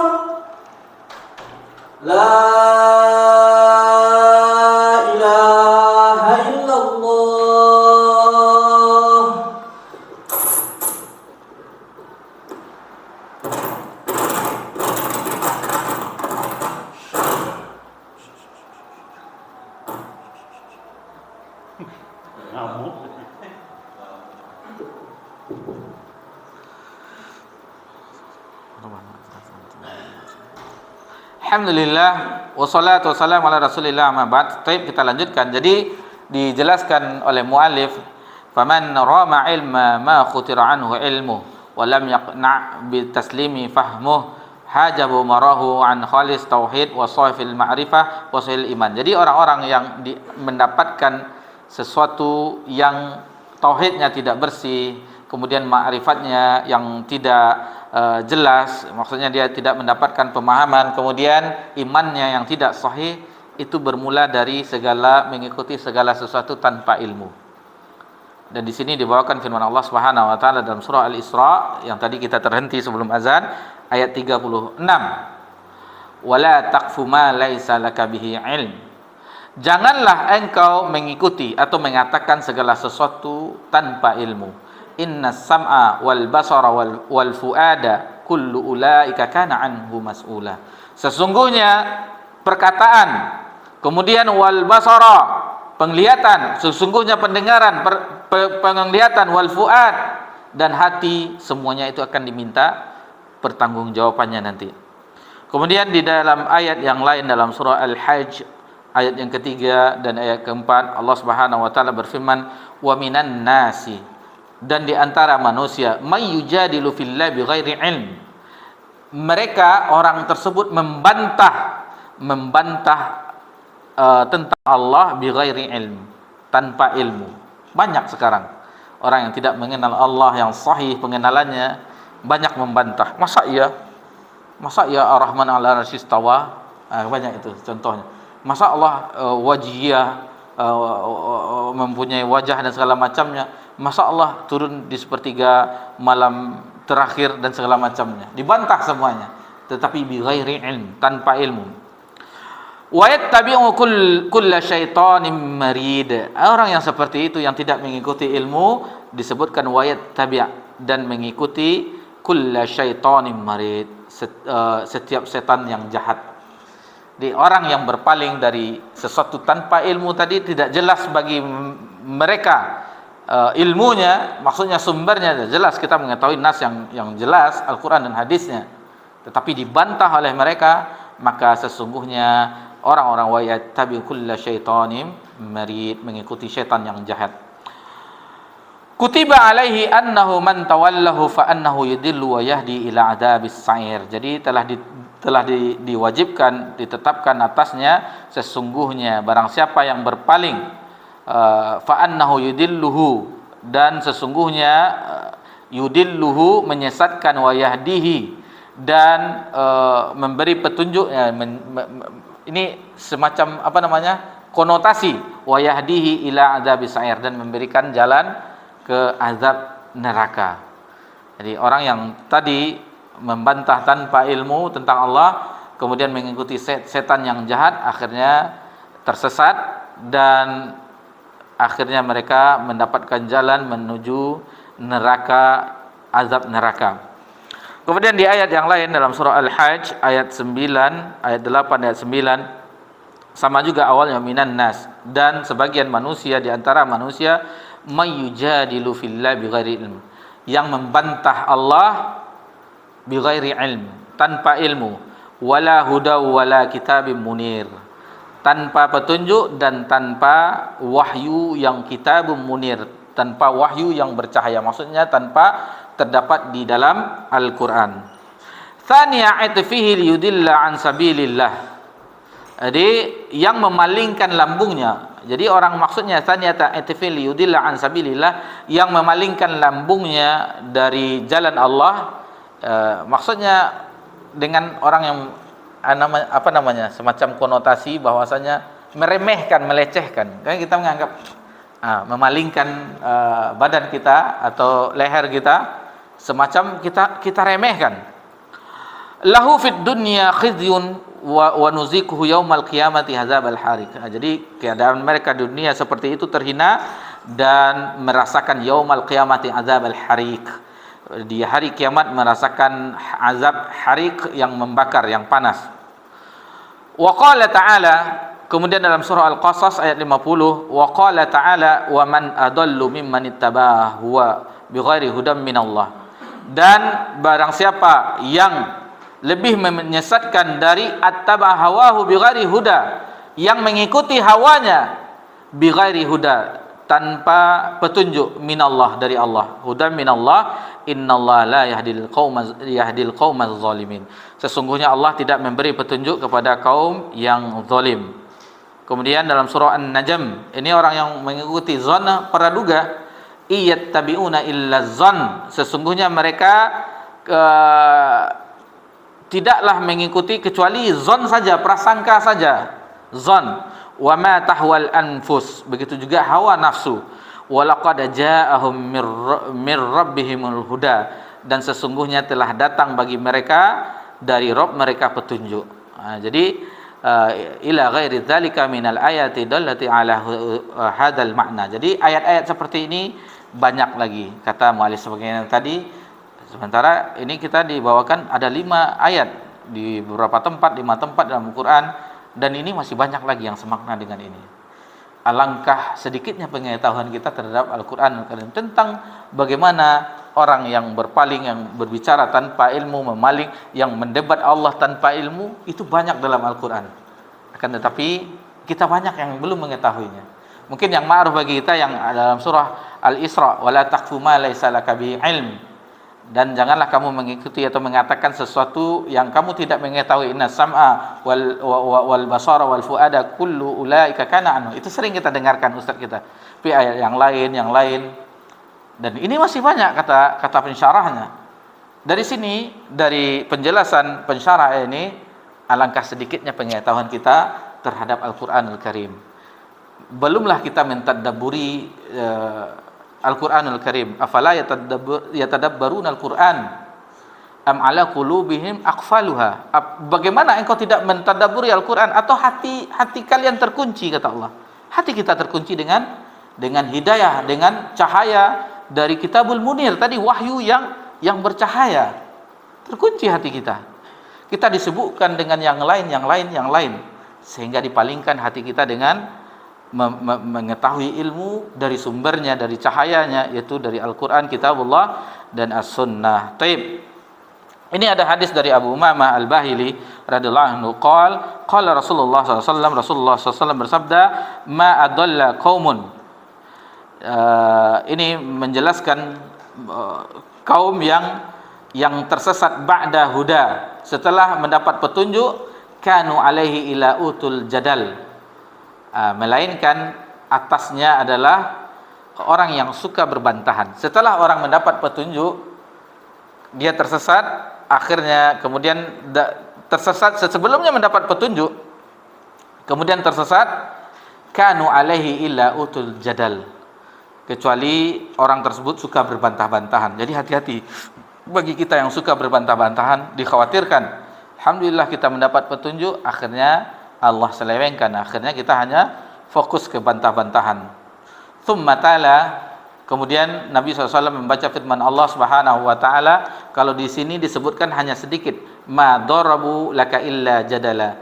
لا إله إلا الله. Alhamdulillah wassalatu wassalamu ala Rasulillah amma ba'd. Baik, kita lanjutkan. Jadi dijelaskan oleh muallif, faman rama ilma ma khutira anhu ilmu wa lam yaqna' bi taslimi fahmuh hajabu marahu an khalis tauhid wa sahifil ma'rifah wa sahil iman. Jadi orang-orang yang mendapatkan sesuatu yang tauhidnya tidak bersih, kemudian ma'rifatnya yang tidak jelas, maksudnya dia tidak mendapatkan pemahaman, kemudian imannya yang tidak sahih, itu bermula dari mengikuti segala sesuatu tanpa ilmu. Dan di sini dibawakan firman Allah Subhanahu wa taala dalam surah Al-Isra yang tadi kita terhenti sebelum azan, ayat 36. Wala taqfu ma laisa laka bihi ilm. Janganlah engkau mengikuti atau mengatakan segala sesuatu tanpa ilmu. Inna sam'a wal basara wal fuada kullu ulaika kana anhu mas'ula. Sesungguhnya perkataan, kemudian wal basara, penglihatan, sesungguhnya pendengaran, penglihatan, wal fuad, dan hati, semuanya itu akan diminta pertanggungjawabannya nanti. Kemudian di dalam ayat yang lain dalam surah Al-Hajj ayat yang ketiga dan ayat keempat, Allah Subhanahu wa taala berfirman, wa minan nasi, dan di antara manusia, may yujadilu fillahi bighairi ilm, mereka orang tersebut membantah tentang Allah bighairi ilm, tanpa ilmu. Banyak sekarang orang yang tidak mengenal Allah yang sahih pengenalannya, banyak membantah. Masa ya Ar-Rahman 'ala arsy istawa? Banyak itu contohnya. Masa Allah wajhiyah, mempunyai wajah dan segala macamnya? Masa Allah turun di sepertiga malam terakhir dan segala macamnya? Dibantah semuanya, tetapi bighairi ilm, tanpa ilmu. Wa yattabi'u kulla syaitanin marid. Orang yang seperti itu yang tidak mengikuti ilmu disebutkan wa yattabi', dan mengikuti kulla syaitanin marid, setiap setan yang jahat. Jadi orang yang berpaling dari sesuatu tanpa ilmu tadi tidak jelas bagi mereka ilmunya, maksudnya sumbernya jelas, kita mengetahui nas yang jelas Al-Quran dan hadisnya, tetapi dibantah oleh mereka, maka sesungguhnya orang-orang wa yattabi kulla syaitanin marid, mengikuti syaitan yang jahat. Kutiba alaihi annahu man tawallahu fa annahu yudillu wa yahdi ila adzabis sa'ir. Jadi telah diwajibkan, ditetapkan atasnya, sesungguhnya barang siapa yang berpaling, fa annahu yudilluhu, dan sesungguhnya yudilluhu menyesatkan, wa yahdihi, dan memberi petunjuk, ini semacam konotasi, wa yahdihi ila adzabis sa'ir, dan memberikan jalan ke azab neraka. Jadi orang yang tadi membantah tanpa ilmu tentang Allah, kemudian mengikuti setan yang jahat, akhirnya tersesat dan akhirnya mereka mendapatkan jalan menuju neraka, azab neraka. Kemudian di ayat yang lain dalam surah Al-Hajj ayat 9, ayat 8, ayat 9 sama juga awalnya, minan nas, dan sebagian manusia di antara manusia, may yujadilu fillahi bighairi ilm, yang membantah Allah bighairi ilm, tanpa ilmu, wala huda wala kitabim munir, tanpa petunjuk dan tanpa wahyu yang kitabum munir, tanpa wahyu yang bercahaya, maksudnya tanpa terdapat di dalam Al-Quran. Thaniya itfihi liyudilla an sabilillah, jadi yang memalingkan lambungnya. Jadi orang maksudnya thaniyata itfihi liyudilla an sabilillah, yang memalingkan lambungnya dari jalan Allah. Maksudnya dengan orang yang semacam konotasi bahwasanya meremehkan, melecehkan. Kan kita menganggap memalingkan badan kita atau leher kita, semacam kita remehkan. Lahu fid dunya khizyun wa nuzikuhu yaumal qiyamati hadzabal harik. Jadi keadaan mereka di dunia seperti itu, terhina dan merasakan yaumal qiyamati hadzabal harik. Di hari kiamat merasakan azab harik yang membakar, yang panas. Wa qala ta'ala, kemudian dalam surah Al-Qasas ayat 50, wa qala ta'ala wa man adallu mimman ittaba'a huwa bighairi hudam minallah, dan barang siapa yang lebih menyesatkan dari attaba hawahu bighairi huda, yang mengikuti hawanya bighairi huda, tanpa petunjuk, minallah, dari Allah, huda minallah, innallaha la yahdil qaumaz zalimin, sesungguhnya Allah tidak memberi petunjuk kepada kaum yang zalim. Kemudian dalam surah An-Najm, ini orang yang mengikuti zon, praduga, iyattabi'una illa zon, sesungguhnya mereka tidaklah mengikuti kecuali zon saja, prasangka saja, zon. Wa ma tahwal anfus, begitu juga hawa nafsu. Wa laqad ja'ahum mir rabbihimul huda, dan sesungguhnya telah datang bagi mereka dari Rabb mereka petunjuk. Jadi ila ghairi dzalika minal ayati dallati ala hadzal makna. Jadi ayat-ayat seperti ini banyak lagi, kata muallif sebagaimana tadi. Sementara ini kita dibawakan ada 5 ayat di beberapa tempat, 5 tempat dalam Al-Quran, dan ini masih banyak lagi yang semakna dengan ini. alangkah sedikitnya pengetahuan kita terhadap Al-Quran Al-Karim, tentang bagaimana orang yang berpaling, yang berbicara tanpa ilmu, memaling, yang mendebat Allah tanpa ilmu, itu banyak dalam Al-Quran. Akan tetapi kita banyak yang belum mengetahuinya. Mungkin yang ma'ruf bagi kita yang dalam surah Al-Isra, wala taqfu ma laisa laka bihi ilm, dan janganlah kamu mengikuti atau mengatakan sesuatu yang kamu tidak mengetahui. Inna sam'a wal basara wal fuada kullu ulaika kana anhu. Itu sering kita dengarkan ustaz kita. Tapi ayat yang lain. Dan ini masih banyak kata pensyarahnya. Dari sini, dari penjelasan pensyarah ini, alangkah sedikitnya pengetahuan kita terhadap Al-Qur'anul Karim. Belumlah kita mentadabburi Al-Quranul Karim. Afala yatadabbaruna Al-Quran am ala qulubihim aqfaluha. Bagaimana engkau tidak mentadabburi Al-Quran, atau hati kalian terkunci, kata Allah. Hati kita terkunci dengan hidayah, dengan cahaya dari Kitabul Munir tadi, wahyu yang bercahaya. Terkunci hati kita. Kita disebutkan dengan yang lain, sehingga dipalingkan hati kita dengan mengetahui ilmu dari sumbernya, dari cahayanya, yaitu dari Al-Quran, Kitabullah, dan As-Sunnah. Taib. Ini ada hadis dari Abu Umamah Al-Bahili radhiyallahu anhu, qala Rasulullah SAW bersabda, ma adalla qaumun. Ini menjelaskan kaum yang tersesat ba'da huda, setelah mendapat petunjuk, kanu alaihi ila utul jadal, melainkan atasnya adalah orang yang suka berbantahan. Setelah orang mendapat petunjuk, dia tersesat, akhirnya kemudian tersesat sebelumnya mendapat petunjuk, kemudian tersesat, kanu alaihi illa utul jadal, kecuali orang tersebut suka berbantah-bantahan. Jadi hati-hati bagi kita yang suka berbantah-bantahan, dikhawatirkan. Alhamdulillah kita mendapat petunjuk, akhirnya Allah selewengkan, akhirnya kita hanya fokus ke bantah-bantahan. Tsumma ta'ala, kemudian Nabi SAW membaca firman Allah Subhanahu wa taala, kalau di sini disebutkan hanya sedikit, ma darabu laka illa jadala.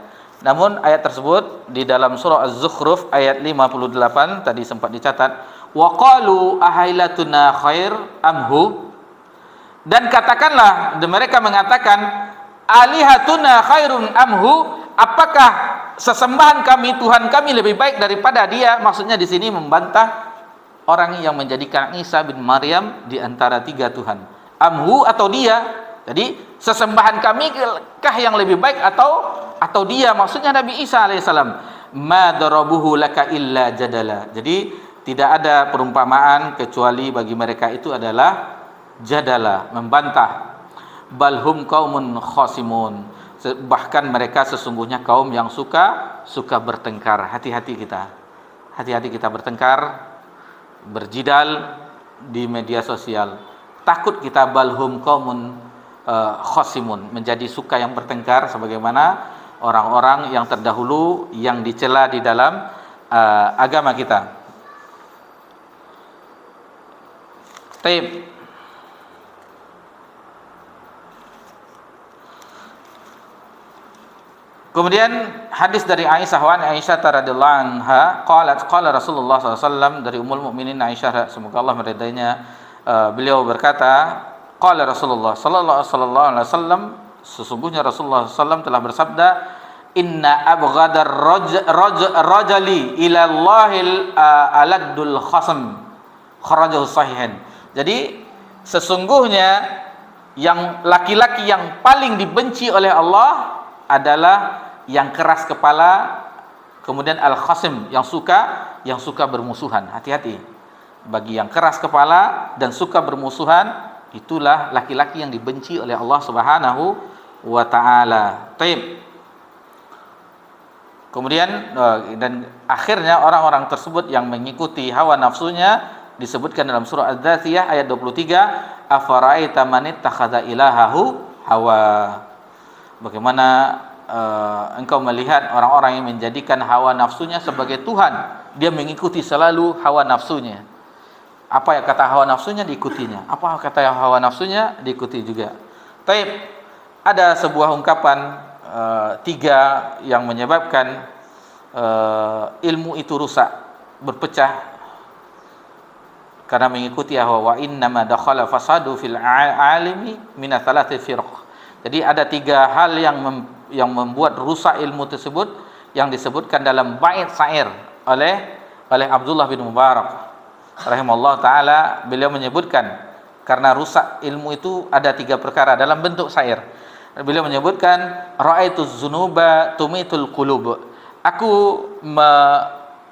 Namun ayat tersebut di dalam surah Az-Zukhruf ayat 58 tadi sempat dicatat, wa qalu ahailatuna khair amhu, dan katakanlah, mereka mengatakan, alihatuna khairun amhu, apakah sesembahan kami, Tuhan kami lebih baik daripada dia? Maksudnya di sini membantah orang yang menjadikan Isa bin Maryam di antara tiga Tuhan. Amhu, atau dia. Jadi sesembahan kami kah yang lebih baik atau dia? Maksudnya Nabi Isa alaihissalam. Ma darabuhu laka illa jadala. Jadi tidak ada perumpamaan kecuali bagi mereka itu adalah jadala, membantah. Balhum qaumun khasimun. Bahkan mereka sesungguhnya kaum yang suka bertengkar. Hati-hati kita bertengkar, berjidal di media sosial. Takut kita balhum qaumun khasimun, menjadi suka yang bertengkar, sebagaimana orang-orang yang terdahulu yang dicela di dalam agama kita. Taib. Kemudian hadis dari Aisyah, wa Aisyah radhiyallahu anha qala Rasulullah SAW, dari Ummul Mukminin Aisyah, semoga Allah meridainya, beliau berkata, qala Rasulullah sallallahu alaihi wasallam, sesungguhnya Rasulullah SAW telah bersabda, inna abghadar rajali ila Allahil aladul khasam, kharajahu sahihan. Jadi sesungguhnya yang laki-laki yang paling dibenci oleh Allah adalah yang keras kepala, kemudian al-khasim, yang suka bermusuhan. Hati-hati bagi yang keras kepala dan suka bermusuhan, itulah laki-laki yang dibenci oleh Allah Subhanahu wa taala. Taib. Kemudian dan akhirnya orang-orang tersebut yang mengikuti hawa nafsunya disebutkan dalam surah Az-Dzariyah ayat 23, afara'aita man ittakhadha ilahahu hawa. Bagaimana engkau melihat orang-orang yang menjadikan hawa nafsunya sebagai Tuhan? Dia mengikuti selalu hawa nafsunya. Apa yang kata hawa nafsunya diikutinya, apa kata hawa nafsunya diikuti juga. Taib. Ada sebuah ungkapan tiga yang menyebabkan ilmu itu rusak. berpecah karena mengikuti hawa. Wa innama dakhala fasadu fil alimi min thalathati firq. Jadi ada 3 hal yang membuat rusak ilmu tersebut yang disebutkan dalam bait syair oleh Abdullah bin Mubarak rahimahullah taala. Beliau menyebutkan karena rusak ilmu itu ada 3 perkara dalam bentuk syair. Beliau menyebutkan ra'aituz zunuba tumitul qulub. Aku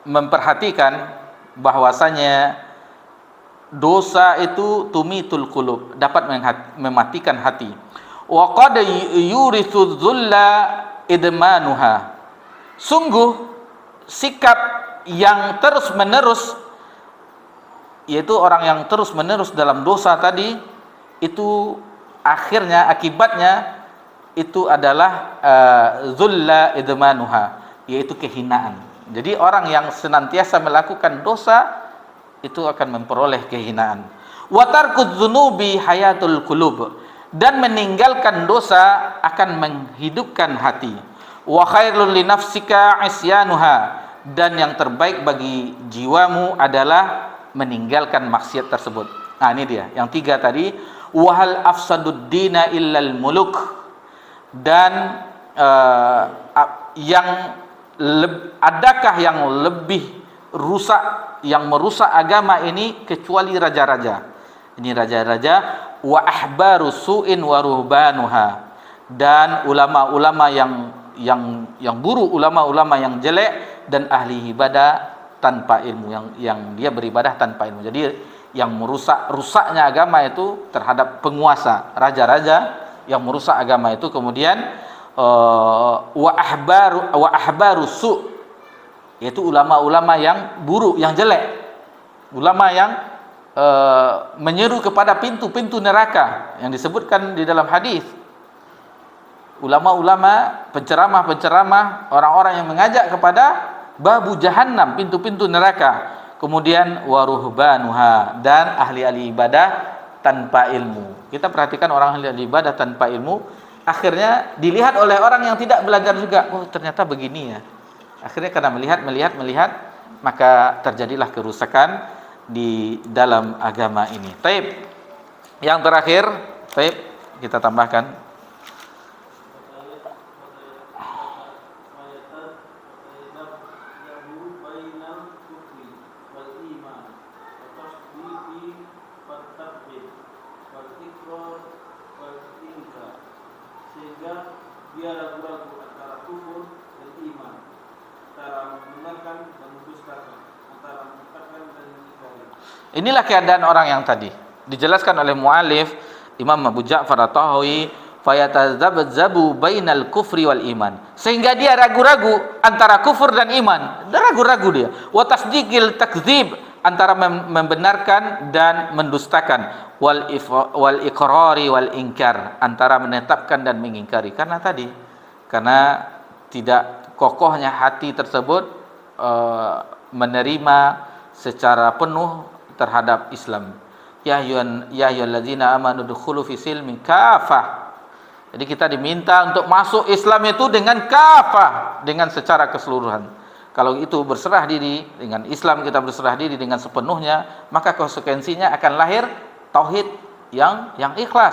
memperhatikan bahwasanya dosa itu tumitul qulub, dapat mematikan hati. Wa qad yurithu dhulla idmanuha. Sungguh sikap yang terus menerus, yaitu orang yang terus menerus dalam dosa tadi, itu akhirnya akibatnya itu adalah dhulla idmanuha, yaitu kehinaan. Jadi orang yang senantiasa melakukan dosa itu akan memperoleh kehinaan. Wa tarkudz dzunubi hayatul qulub, dan meninggalkan dosa akan menghidupkan hati. Wa khairul li nafsika isyanuha, dan yang terbaik bagi jiwamu adalah meninggalkan maksiat tersebut. Nah, ini dia yang 3 tadi. Wa hal afsadud dina illal muluk, dan adakah yang lebih rusak, yang merusak agama ini kecuali raja-raja. Ini raja-raja. Wa ahbaru su'in wa ruhbanuha, dan ulama-ulama yang buruk, ulama-ulama yang jelek, dan ahli ibadah tanpa ilmu, yang dia beribadah tanpa ilmu. Jadi yang rusaknya agama itu terhadap penguasa, raja-raja yang merusak agama itu. Kemudian wa ahbaru su', yaitu ulama-ulama yang buruk, yang jelek, ulama yang menyeru kepada pintu-pintu neraka yang disebutkan di dalam hadis. Ulama-ulama, penceramah-penceramah, orang-orang yang mengajak kepada babu jahannam, pintu-pintu neraka. Kemudian waruhbanuha, dan ahli-ahli ibadah tanpa ilmu. Kita perhatikan orang ahli ibadah tanpa ilmu, akhirnya dilihat oleh orang yang tidak belajar juga. Oh, ternyata begini ya. Akhirnya karena melihat, maka terjadilah kerusakan di dalam agama ini. Taib. Yang terakhir, taib, kita tambahkan. Sehingga dia ragu-ragu antara kufur dan iman, antara membenarkan dan mendustakan, antara mengatakan dan mengingkari. Inilah keadaan orang yang tadi dijelaskan oleh mu'alif Imam Abu Ja'far At-Tahawi, fayatadzabzabu bainal kufri wal iman, sehingga dia ragu-ragu antara kufur dan iman. Ragu-ragu dia. Wa tasdiqil takdzib, antara membenarkan dan mendustakan. Wal iqrari wal inkar, antara menetapkan dan mengingkari. Karena tidak kokohnya hati tersebut menerima secara penuh terhadap Islam. Ya ayyuhallazina amanu dukhulu fi silmi kafah. Jadi kita diminta untuk masuk Islam itu dengan kafah, dengan secara keseluruhan. Kalau itu berserah diri dengan Islam, kita berserah diri dengan sepenuhnya, maka konsekuensinya akan lahir tauhid yang ikhlas.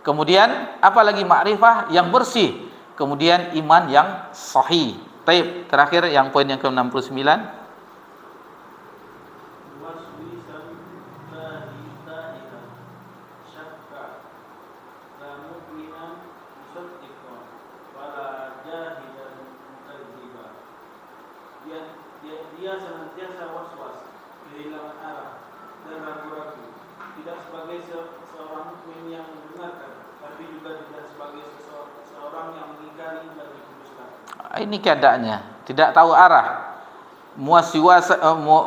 Kemudian apalagi ma'rifah yang bersih. Kemudian iman yang sahih. Taib. Terakhir yang poin yang ke-69. Dia senantiasa was-was, kehilangan arah dan ragu-ragu, tidak sebagai seorang mukmin yang membenarkan, tapi juga tidak sebagai seorang yang mengingkari dan mendustakan. Ini keadaannya, tidak tahu arah.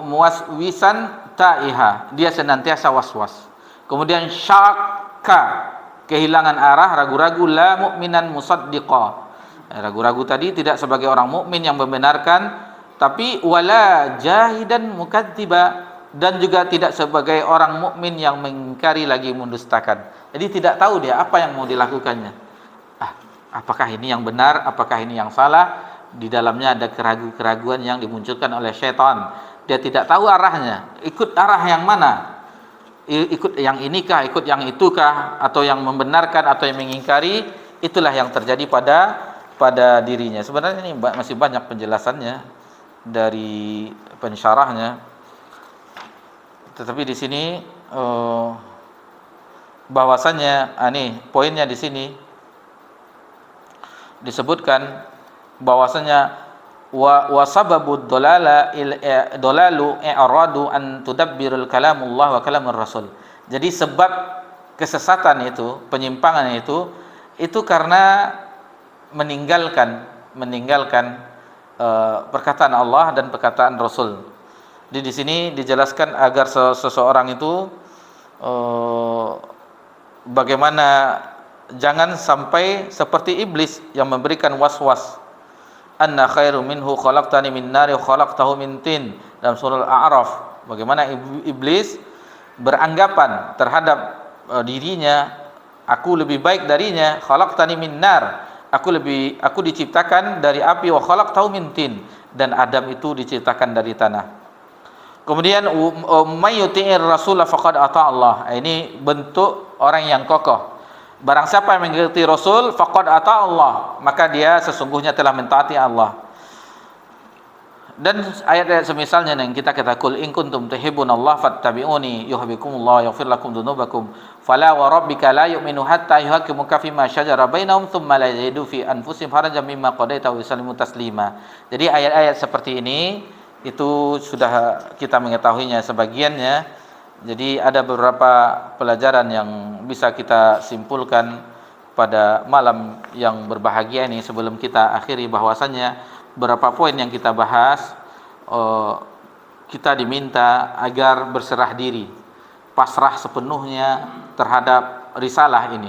Muwaswisan ta'iha, dia senantiasa was-was. Kemudian syakka, kehilangan arah, ragu-ragu. La mu'minan musaddiqa, ragu-ragu tadi tidak sebagai orang mukmin yang membenarkan, tapi wala jahidan mukadziba, dan juga tidak sebagai orang mukmin yang mengingkari lagi mendustakan. Jadi tidak tahu dia apa yang mau dilakukannya. Apakah ini yang benar, apakah ini yang salah? Di dalamnya ada keraguan yang dimunculkan oleh syaitan, dia tidak tahu arahnya, ikut arah yang mana, ikut yang inikah, ikut yang itukah, atau yang membenarkan atau yang mengingkari, itulah yang terjadi pada dirinya. Sebenarnya ini masih banyak penjelasannya dari pensyarahnya, tetapi di sini bahwasannya nih poinnya di sini disebutkan bahwasanya wa sababud dolalu i'radu an tudabbirul kalamullah wa kalamur rasul. Jadi sebab kesesatan itu, penyimpangan itu karena meninggalkan perkataan Allah dan perkataan Rasul. Jadi di sini dijelaskan agar seseorang itu bagaimana jangan sampai seperti iblis yang memberikan was-was. Anna khairu minhu khalaqtani min nari wa khalaqtahu min tin, dalam surah Al-A'raf. Bagaimana iblis beranggapan terhadap dirinya, aku lebih baik darinya. Khalaqtani min nar, aku diciptakan dari api, wa khalaqtahu min tin, dan Adam itu diciptakan dari tanah. Kemudian may yuti'ir rasul faqad ata Allah. Ini bentuk orang yang kokoh. Barang siapa yang mengikuti Rasul, faqad ata Allah, maka dia sesungguhnya telah mentaati Allah. Dan ayat-ayat semisalnya yang kita katakan, in kuntum tuhibbunallah fattabi'uni yuhibbukumullah yaghfir lakum dzunubakum fala wa rabbika la yu'minu hatta yuhaqqimuka fima shajara bainahum thumma la yajidu fi anfusihim harajan mimma qadaita wa yusallimu taslima. Jadi ayat-ayat seperti ini itu sudah kita mengetahuinya sebagiannya. Jadi ada beberapa pelajaran yang bisa kita simpulkan pada malam yang berbahagia ini sebelum kita akhiri, bahwasannya beberapa poin yang kita bahas, kita diminta agar berserah diri, pasrah sepenuhnya terhadap risalah ini.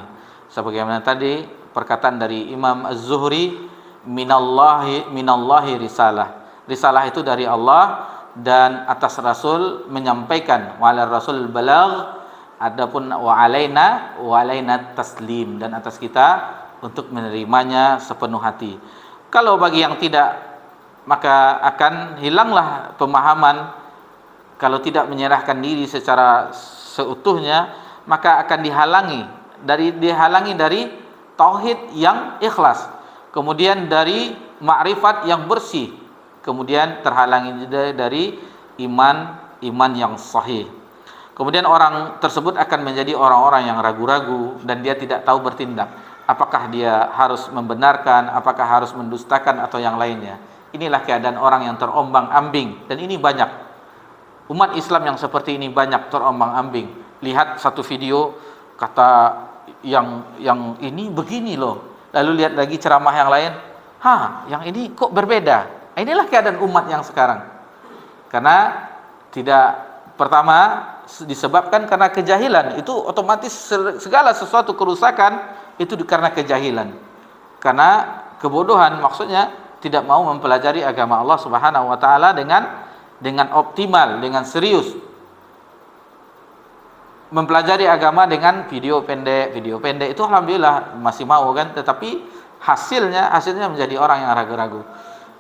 Sebagaimana tadi perkataan dari Imam Az-Zuhri, minallahi risalah. Risalah itu dari Allah, dan atas Rasul menyampaikan, wa'ala Rasul balagh, adapun wa'alaina taslim, dan atas kita untuk menerimanya sepenuh hati. Kalau bagi yang tidak, maka akan hilanglah pemahaman. Kalau tidak menyerahkan diri secara seutuhnya, maka akan dihalangi dari tauhid yang ikhlas, kemudian dari ma'rifat yang bersih, kemudian terhalangi dari iman yang sahih. Kemudian orang tersebut akan menjadi orang-orang yang ragu-ragu dan dia tidak tahu bertindak. Apakah dia harus membenarkan, apakah harus mendustakan, atau yang lainnya. Inilah keadaan orang yang terombang-ambing, dan ini banyak. Umat Islam yang seperti ini banyak terombang-ambing. Lihat satu video, kata yang ini begini loh. Lalu lihat lagi ceramah yang lain, yang ini kok berbeda. Inilah keadaan umat yang sekarang. Karena pertama disebabkan karena kejahilan. Itu otomatis segala sesuatu kerusakan itu karena kejahilan. Karena kebodohan, maksudnya tidak mau mempelajari agama Allah Subhanahu wa taala dengan optimal, dengan serius. Mempelajari agama dengan video pendek itu alhamdulillah masih mau kan, tetapi hasilnya menjadi orang yang ragu-ragu.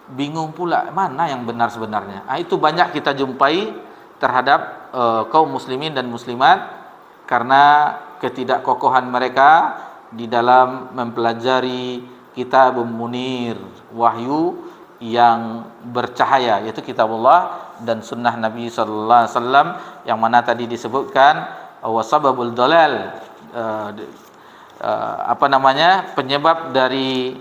Bingung pula mana yang benar sebenarnya. Itu banyak kita jumpai terhadap kaum muslimin dan muslimat karena ketidakkokohan mereka di dalam mempelajari kitab munir, wahyu yang bercahaya, yaitu kitabullah dan sunnah Nabi sallallahu alaihi wasallam, yang mana tadi disebutkan wasababul dalal, penyebab dari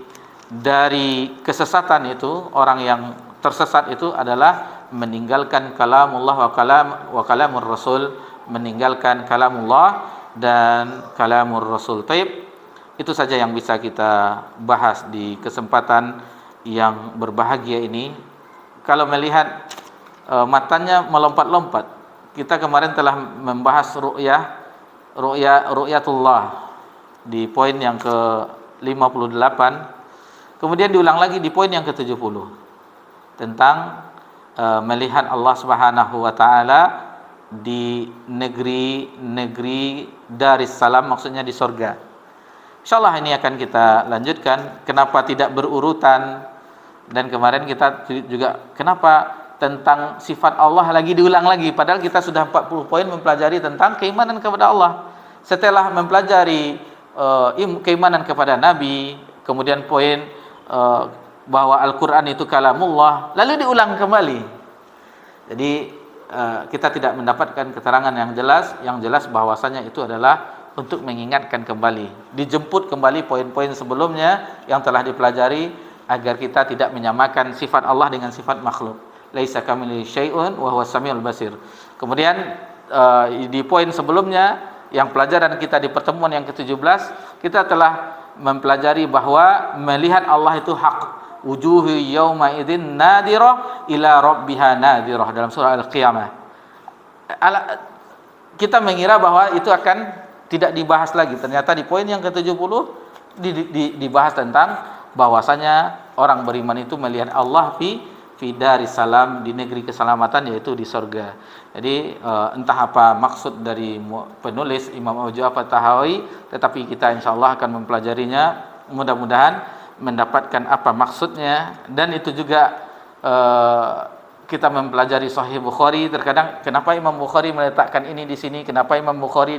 kesesatan itu, orang yang tersesat itu adalah meninggalkan kalamullah wa kalamur rasul, meninggalkan kalamullah dan kalamur rasul. Taib, itu saja yang bisa kita bahas di kesempatan yang berbahagia ini. Kalau melihat matanya melompat-lompat, kita kemarin telah membahas ru'yatullah di poin yang ke-58. Kemudian diulang lagi di poin yang ke-70 tentang melihat Allah Subhanahu wa taala di negeri Darussalam, maksudnya di surga. Insyaallah ini akan kita lanjutkan. Kenapa tidak berurutan? Dan kemarin kita juga kenapa tentang sifat Allah lagi diulang lagi, padahal kita sudah 40 poin mempelajari tentang keimanan kepada Allah. Setelah mempelajari keimanan kepada Nabi, kemudian poin bahwa Al-Quran itu kalamullah, lalu diulang kembali. Jadi kita tidak mendapatkan keterangan yang jelas bahwasanya itu adalah untuk mengingatkan kembali, dijemput kembali poin-poin sebelumnya yang telah dipelajari agar kita tidak menyamakan sifat Allah dengan sifat makhluk. Laisa kamitslihi syai'un wa huwas samiul basir. Kemudian di poin sebelumnya yang pelajaran kita di pertemuan yang ke-17, kita telah mempelajari bahwa melihat Allah itu hak. Wujuhu yauma idzin nadirah ila rabbiha nadirah dalam surah Al-Qiyamah. Kita mengira bahwa itu akan tidak dibahas lagi. Ternyata di poin yang ke-70 dibahas tentang bahwasanya orang beriman itu melihat Allah fi daris salam, di negeri keselamatan, yaitu di surga. Jadi entah apa maksud dari penulis Imam Abu Ja'far Tahawi, tetapi kita insyaallah akan mempelajarinya, mudah-mudahan mendapatkan apa maksudnya. Dan itu juga kita mempelajari Sahih Bukhari, terkadang kenapa Imam Bukhari meletakkan ini di sini, kenapa Imam Bukhari,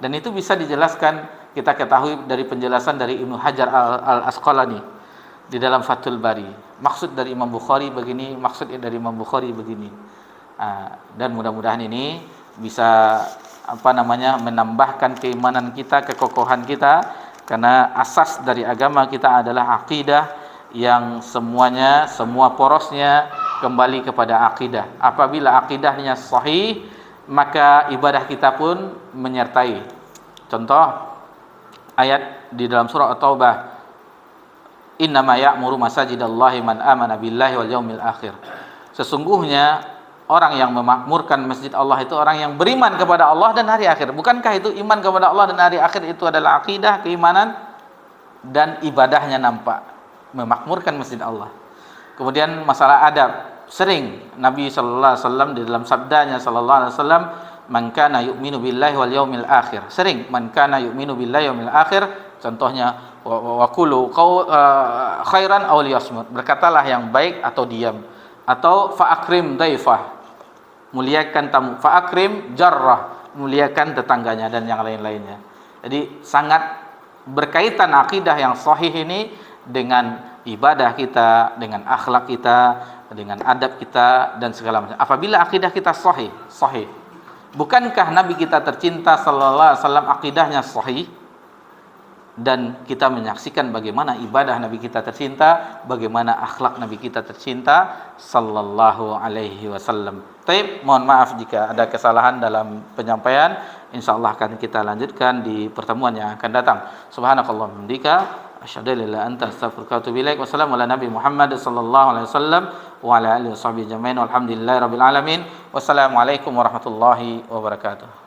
dan itu bisa dijelaskan, kita ketahui dari penjelasan dari Ibnu Hajar Al-Asqalani di dalam Fathul Bari. Maksud dari Imam Bukhari begini, maksud dari Imam Bukhari begini. Dan mudah-mudahan ini bisa menambahkan keimanan kita, kekokohan kita, karena asas dari agama kita adalah akidah yang semuanya, semua porosnya kembali kepada akidah. Apabila akidahnya sahih, maka ibadah kita pun menyertai. Contoh ayat di dalam surah At-Taubah, innama ya'muru masajidallahi man amana billahi wal yaumil akhir. Sesungguhnya orang yang memakmurkan masjid Allah itu orang yang beriman kepada Allah dan hari akhir. Bukankah itu iman kepada Allah dan hari akhir itu adalah akidah, keimanan, dan ibadahnya nampak memakmurkan masjid Allah. Kemudian masalah adab, sering Nabi sallallahu alaihi wasallam di dalam sabdanya sallallahu alaihi wasallam, man kana yu'minu billahi wal yaumil akhir. Sering man kana yu'minu billahi wal yaumil akhir, contohnya wa qulu khairan aw liyasmut, berkatalah yang baik atau diam, atau fa akrim daifah, muliakan tamu, fa akrim jarrah, muliakan tetangganya, dan yang lain-lainnya. Jadi sangat berkaitan akidah yang sahih ini dengan ibadah kita, dengan akhlak kita, dengan adab kita, dan segala macam. Apabila akidah kita sahih, bukankah Nabi kita tercinta sallallahu alaihi wasallam akidahnya sahih, dan kita menyaksikan bagaimana ibadah Nabi kita tercinta, bagaimana akhlak Nabi kita tercinta sallallahu alaihi wasallam. Baik, mohon maaf jika ada kesalahan dalam penyampaian. Insyaallah akan kita lanjutkan di pertemuan yang akan datang. Subhanakallahumma wa bihamdika, asyhadu an la ilaha illa anta, astaghfiruka wa atubu ilaik. Wassalamu ala nabi Muhammad sallallahu alaihi wasallam wa ala alihi washabbihi jami'in. Walhamdulillahirabbil alamin. Wassalamualaikum warahmatullahi wabarakatuh.